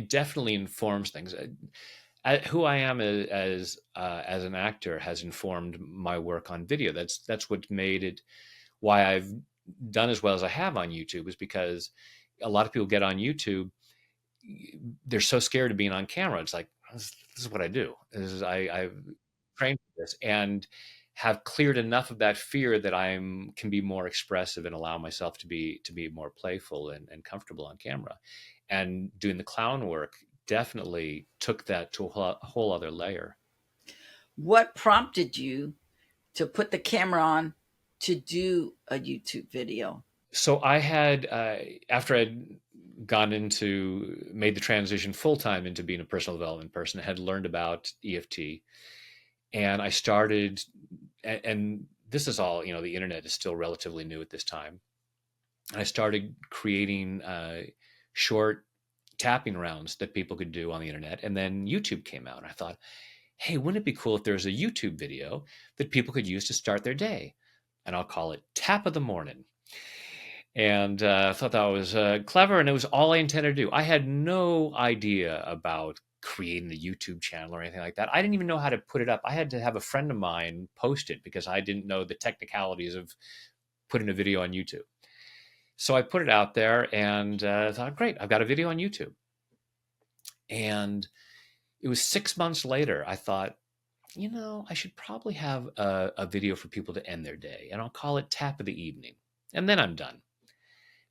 Speaker 1: definitely informs things. Who I am as an actor has informed my work on video. That's what made it why I've done as well as I have on YouTube, is because a lot of people get on YouTube, they're so scared of being on camera. It's like, this is what I do. I've trained for this and have cleared enough of that fear that can be more expressive and allow myself to be more playful and comfortable on camera. And doing the clown work definitely took that to a whole other layer.
Speaker 2: What prompted you to put the camera on to do a YouTube video?
Speaker 1: So I had, after I'd made the transition full time into being a personal development person, I had learned about EFT, and I started, and this is all, the internet is still relatively new at this time. And I started creating short tapping rounds that people could do on the internet. And then YouTube came out, and I thought, hey, wouldn't it be cool if there's a YouTube video that people could use to start their day? And I'll call it Tap of the Morning. And I thought that was clever, and it was all I intended to do. I had no idea about creating the YouTube channel or anything like that. I didn't even know how to put it up. I had to have a friend of mine post it because I didn't know the technicalities of putting a video on YouTube. So I put it out there and thought, great, I've got a video on YouTube. And it was 6 months later, I thought, I should probably have a video for people to end their day, and I'll call it Tap of the Evening. And then I'm done.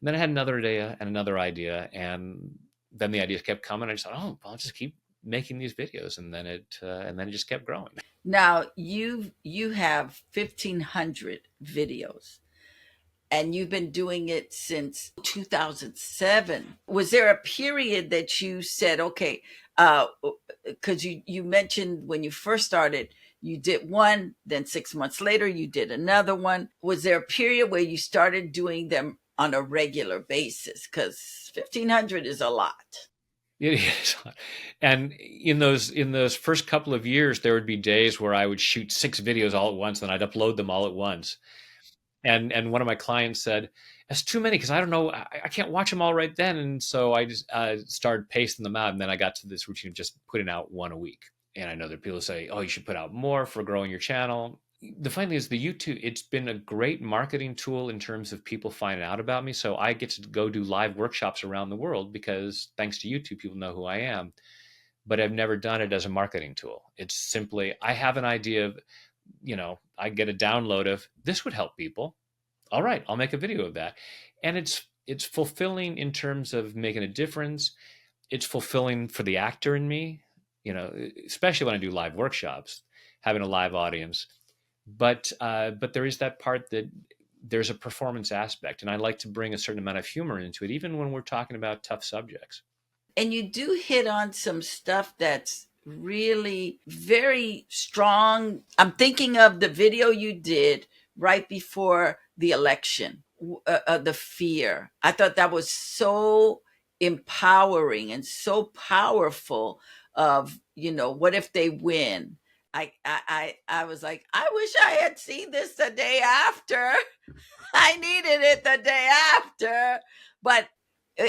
Speaker 1: And then I had another idea and another idea, and then the ideas kept coming. I just thought, oh, I'll just keep making these videos, and then it just kept growing.
Speaker 2: Now you have 1,500 videos, and you've been doing it since 2007. Was there a period that you said, okay, because you mentioned when you first started, you did one, then 6 months later, you did another one. Was there a period where you started doing them on a regular basis? Because 1,500 is a lot.
Speaker 1: It is. And in those first couple of years, there would be days where I would shoot 6 videos all at once, and I'd upload them all at once. And one of my clients said, that's too many because I don't know, I can't watch them all right then. And so I just started pacing them out. And then I got to this routine of just putting out one a week. And I know that people say, oh, you should put out more for growing your channel. The funny thing is, the YouTube, it's been a great marketing tool in terms of people finding out about me. So I get to go do live workshops around the world because thanks to YouTube, people know who I am. But I've never done it as a marketing tool. It's simply, I have an idea of, I get a download of this would help people. All right, I'll make a video of that. And it's fulfilling in terms of making a difference. It's fulfilling for the actor in me, especially when I do live workshops, having a live audience. But there is that part that there's a performance aspect, and I like to bring a certain amount of humor into it, even when we're talking about tough subjects.
Speaker 2: And you do hit on some stuff that's really very strong. I'm thinking of the video you did right before the election, the fear. I thought that was so empowering and so powerful. Of what if they win? I was like, I wish I had seen this the day after. I needed it the day after. But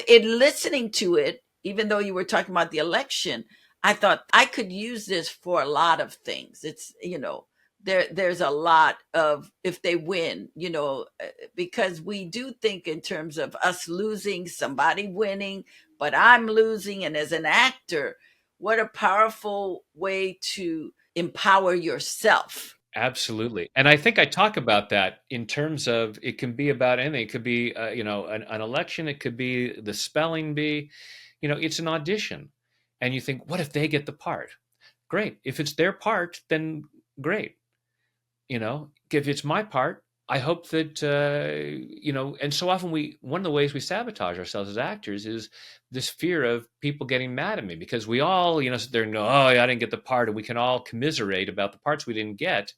Speaker 2: in listening to it, even though you were talking about the election, I thought I could use this for a lot of things. It's, there's a lot of if they win, because we do think in terms of us losing, somebody winning, but I'm losing. And as an actor, what a powerful way to empower yourself.
Speaker 1: Absolutely. And I think I talk about that in terms of it can be about anything. It could be, an election. It could be the spelling bee. It's an audition. And you think, what if they get the part? Great. If it's their part, then great. if it's my part, I hope that, and so often one of the ways we sabotage ourselves as actors is this fear of people getting mad at me, because we all, sit there and go, oh, yeah, I didn't get the part. And we can all commiserate about the parts we didn't get.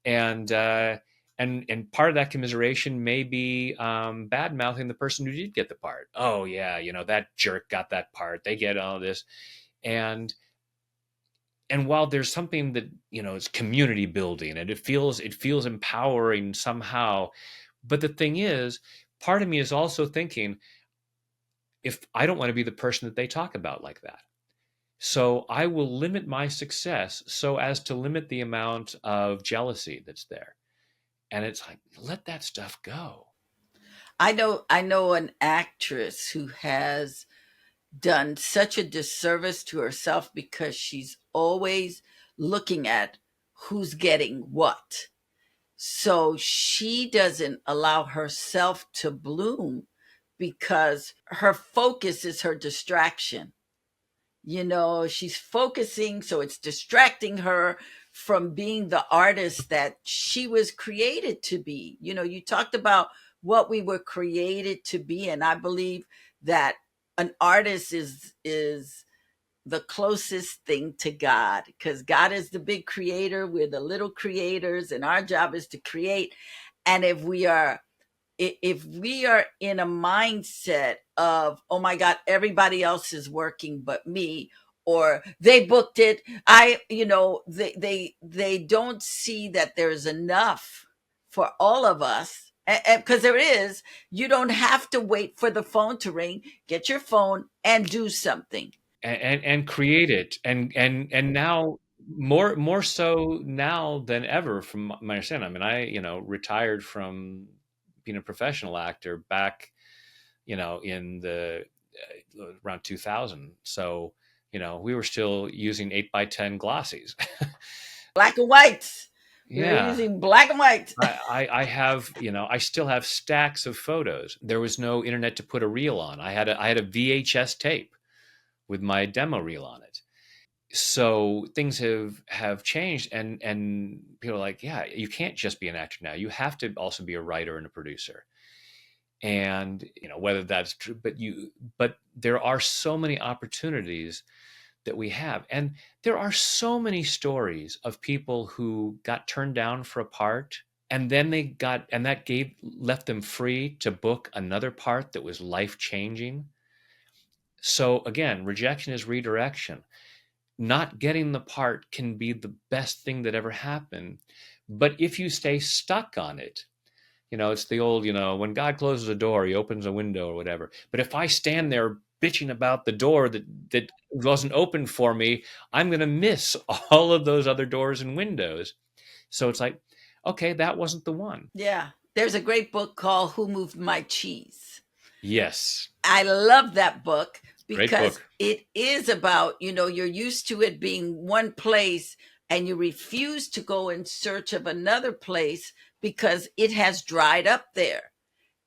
Speaker 1: And, and part of that commiseration may be bad mouthing the person who did get the part. Oh yeah, that jerk got that part. They get all this. And while there's something that, it's community building and it feels empowering somehow, but the thing is, part of me is also thinking, if I don't want to be the person that they talk about like that, so I will limit my success so as to limit the amount of jealousy that's there. And it's like, let that stuff go.
Speaker 2: I know an actress who has done such a disservice to herself because she's always looking at who's getting what. So she doesn't allow herself to bloom because her focus is her distraction. She's focusing, so it's distracting her from being the artist that she was created to be. You talked about what we were created to be, and I believe that an artist is the closest thing to God, because God is the big creator, we're the little creators, and our job is to create. And if we are in a mindset of, oh my God, everybody else is working but me, or they booked it, they don't see that there's enough for all of us. Because there is. You don't have to wait for the phone to ring. Get your phone and do something.
Speaker 1: And create it. And now, more so now than ever, from my understanding. I mean, I, retired from being a professional actor back, in the around 2000. So, we were still using 8x10 glossies.
Speaker 2: Black and whites. We were
Speaker 1: Yeah.
Speaker 2: using black and white.
Speaker 1: I have, I still have stacks of photos. There was no internet to put a reel on. I had a VHS tape with my demo reel on it. So things have changed, and people are like, yeah, you can't just be an actor now. You have to also be a writer and a producer. And whether that's true, but there are so many opportunities that we have, and there are so many stories of people who got turned down for a part, and then that gave left them free to book another part that was life changing. So again, rejection is redirection. Not getting the part can be the best thing that ever happened. But if you stay stuck on it, it's the old, when God closes a door, he opens a window or whatever. But if I stand there bitching about the door that wasn't open for me, I'm going to miss all of those other doors and windows. So it's like, okay, that wasn't the one.
Speaker 2: Yeah. There's a great book called Who Moved My Cheese?
Speaker 1: Yes.
Speaker 2: I love that book
Speaker 1: Great
Speaker 2: because
Speaker 1: book.
Speaker 2: it is about, you're used to it being one place and you refuse to go in search of another place because it has dried up there.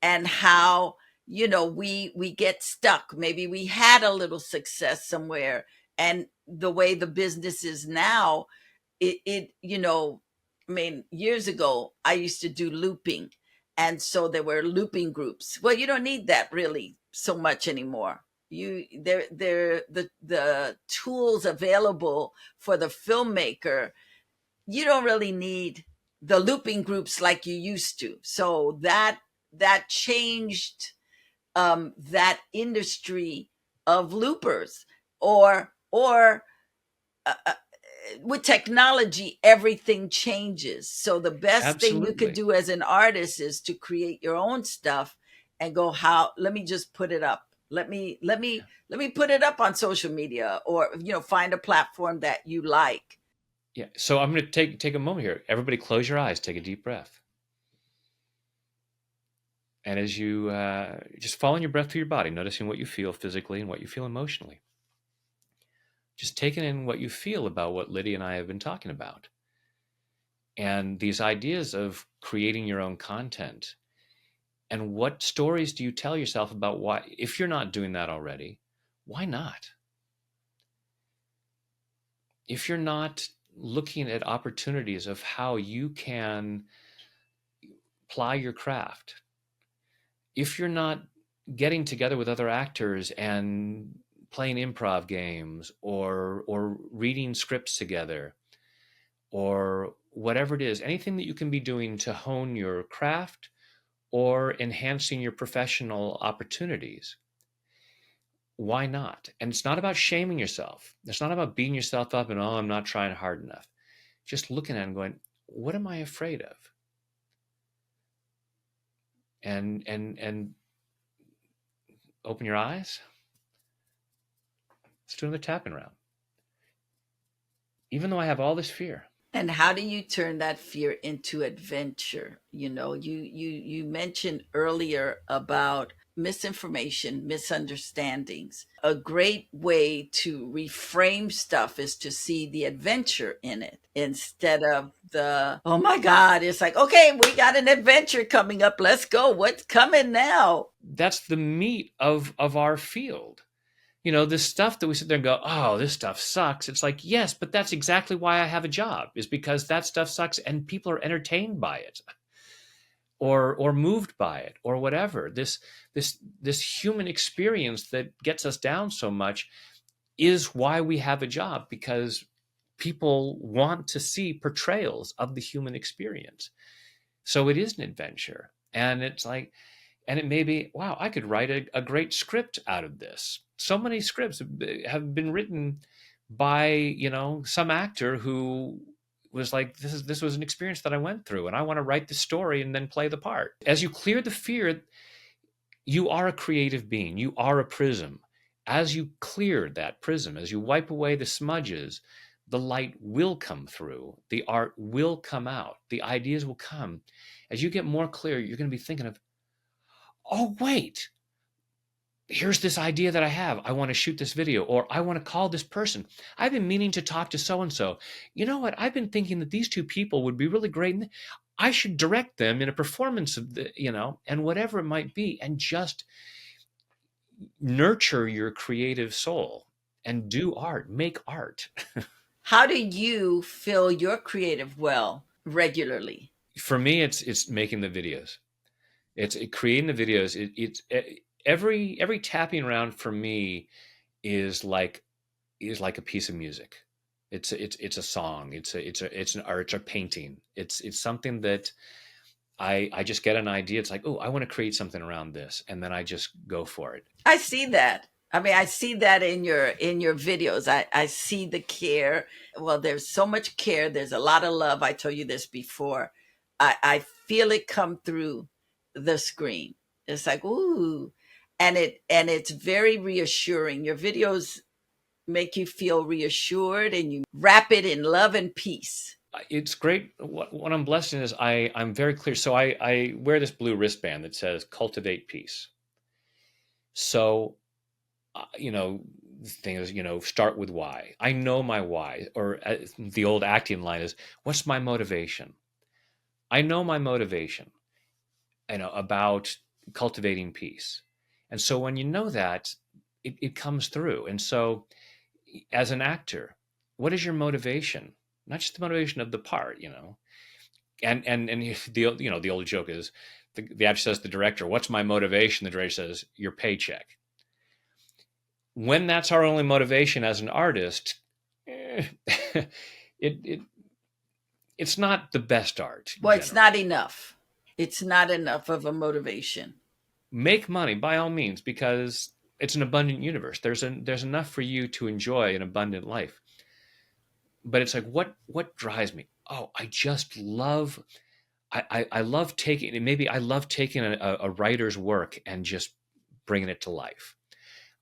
Speaker 2: And how, we get stuck. Maybe we had a little success somewhere, and the way the business is now, I mean, years ago I used to do looping, and so there were looping groups. Well, you don't need that really so much anymore. They're the tools available for the filmmaker. You don't really need the looping groups like you used to. So that changed that industry of loopers. Or with technology, everything changes. So the best thing you could
Speaker 1: Absolutely.
Speaker 2: do as an artist is to create your own stuff and go, how, let me just put it up. Let me put it up on social media, or find a platform that you like.
Speaker 1: Yeah. So I'm going to take a moment here. Everybody close your eyes, take a deep breath. And as you just following your breath through your body, noticing what you feel physically and what you feel emotionally, just taking in what you feel about what Lydia and I have been talking about. And these ideas of creating your own content. And what stories do you tell yourself about why, if you're not doing that already, why not? If you're not looking at opportunities of how you can ply your craft. If you're not getting together with other actors and playing improv games or reading scripts together or whatever it is, anything that you can be doing to hone your craft or enhancing your professional opportunities, why not? And it's not about shaming yourself. It's not about beating yourself up and, oh, I'm not trying hard enough. Just looking at it and going, what am I afraid of? And open your eyes. Let's do another tapping round. Even though I have all this fear.
Speaker 2: And how do you turn that fear into adventure? You mentioned earlier about misinformation, misunderstandings. A great way to reframe stuff is to see the adventure in it instead of the, oh my God, it's like, okay, we got an adventure coming up. Let's go. What's coming now?
Speaker 1: That's the meat of our field. This stuff that we sit there and go, oh, this stuff sucks. It's like, yes, but that's exactly why I have a job, is because that stuff sucks and people are entertained by it or moved by it or whatever. This human experience that gets us down so much is why we have a job, because people want to see portrayals of the human experience. So it is an adventure. And it's like, and it may be, wow, I could write a great script out of this. So many scripts have been written by, some actor who was like, this was an experience that I went through, and I want to write the story and then play the part. As you clear the fear, you are a creative being. You are a prism. As you clear that prism, as you wipe away the smudges, the light will come through. The art will come out. The ideas will come. As you get more clear, you're going to be thinking of, oh, wait, here's this idea that I have. I want to shoot this video, or I want to call this person. I've been meaning to talk to so-and-so. You know what? I've been thinking that these two people would be really great. I should direct them in a performance of and whatever it might be, and just nurture your creative soul and do art, make art.
Speaker 2: How do you fill your creative well regularly?
Speaker 1: For me, it's making the videos. It's creating the videos. It's every tapping round for me is like a piece of music. It's a song. It's an art. It's a painting. It's something that I just get an idea. It's like, oh, I want to create something around this, and then I just go for it.
Speaker 2: I see that. I mean, I see that in your videos. I see the care. Well, there's so much care. There's a lot of love. I told you this before. I feel it come through the screen. It's like, ooh. And it's very reassuring. Your videos make you feel reassured, and you wrap it in love and peace.
Speaker 1: It's great. What I'm blessed in is I'm very clear. So I wear this blue wristband that says "Cultivate Peace." So, the thing is, start with why. I know my why, or the old acting line is, "What's my motivation?" I know my motivation, about cultivating peace. And so when you know that, it comes through. And so as an actor, what is your motivation? Not just the motivation of the part, and the old joke is the actor says to the director, "What's my motivation?" The director says, "Your paycheck." When that's our only motivation as an artist, it it's not the best art.
Speaker 2: Well, it's not enough. It's not enough of a motivation.
Speaker 1: Make money by all means, because it's an abundant universe. There's enough for you to enjoy an abundant life. But it's like, what drives me? Oh, I just love. I love taking, maybe I love taking a writer's work and just bringing it to life.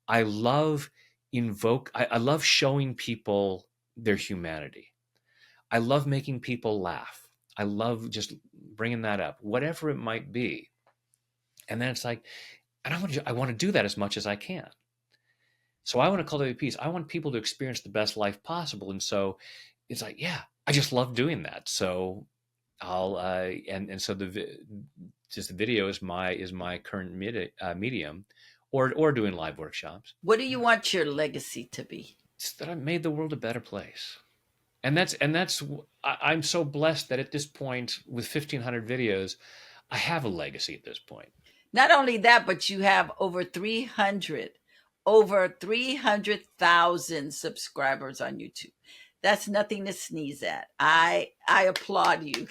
Speaker 1: I love I love showing people their humanity. I love making people laugh. I love just bringing that up, whatever it might be. And then it's like, and I want to do that as much as I can. So I want to cultivate peace. I want people to experience the best life possible. And so it's like, yeah, I just love doing that. So I'll and so the video is my current medium, or doing live workshops.
Speaker 2: What do you want your legacy to be?
Speaker 1: It's that I made the world a better place. And that's I'm so blessed that at this point, with 1,500 videos, I have a legacy at this point.
Speaker 2: Not only that, but you have over 300,000 subscribers on YouTube. That's nothing to sneeze at. I applaud you.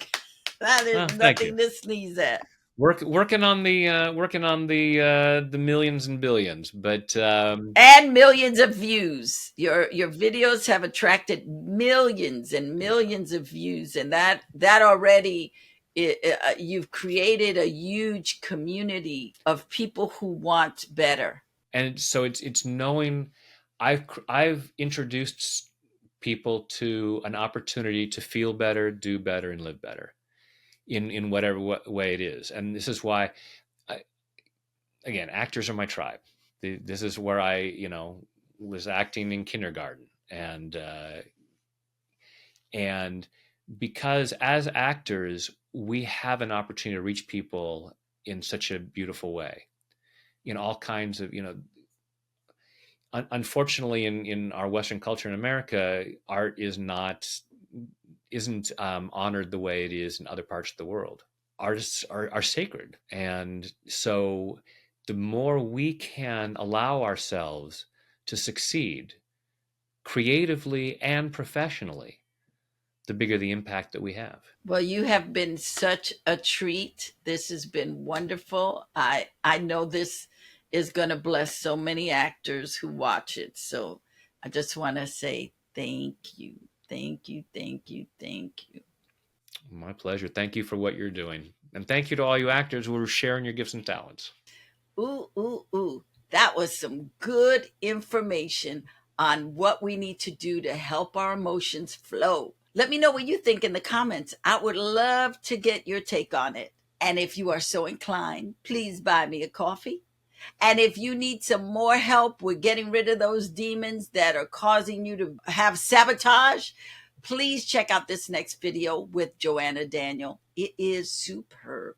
Speaker 2: That is
Speaker 1: Thank you.
Speaker 2: nothing to sneeze at.
Speaker 1: Working on the millions and billions, but
Speaker 2: And millions of views. Your videos have attracted millions and millions of views, and that already you've created a huge community of people who want better.
Speaker 1: and so it's knowing I've introduced people to an opportunity to feel better, do better, and live better in whatever way it is. And this is why, I, again, actors are my tribe. This is where I, was acting in kindergarten, and because as actors we have an opportunity to reach people in such a beautiful way, in all kinds of, unfortunately, in our Western culture in America, art isn't honored the way it is in other parts of the world. Artists are sacred, and so the more we can allow ourselves to succeed creatively and professionally, the bigger the impact that we have.
Speaker 2: Well, you have been such a treat. This has been wonderful. I know this is going to bless so many actors who watch it. So I just want to say thank you. Thank you. Thank you. Thank you.
Speaker 1: My pleasure. Thank you for what you're doing, and thank you to all you actors who are sharing your gifts and talents.
Speaker 2: Ooh, ooh, ooh. That was some good information on what we need to do to help our emotions flow. Let me know what you think in the comments. I would love to get your take on it. And if you are so inclined, please buy me a coffee. And if you need some more help with getting rid of those demons that are causing you to have sabotage, please check out this next video with Joanna Daniel. It is superb.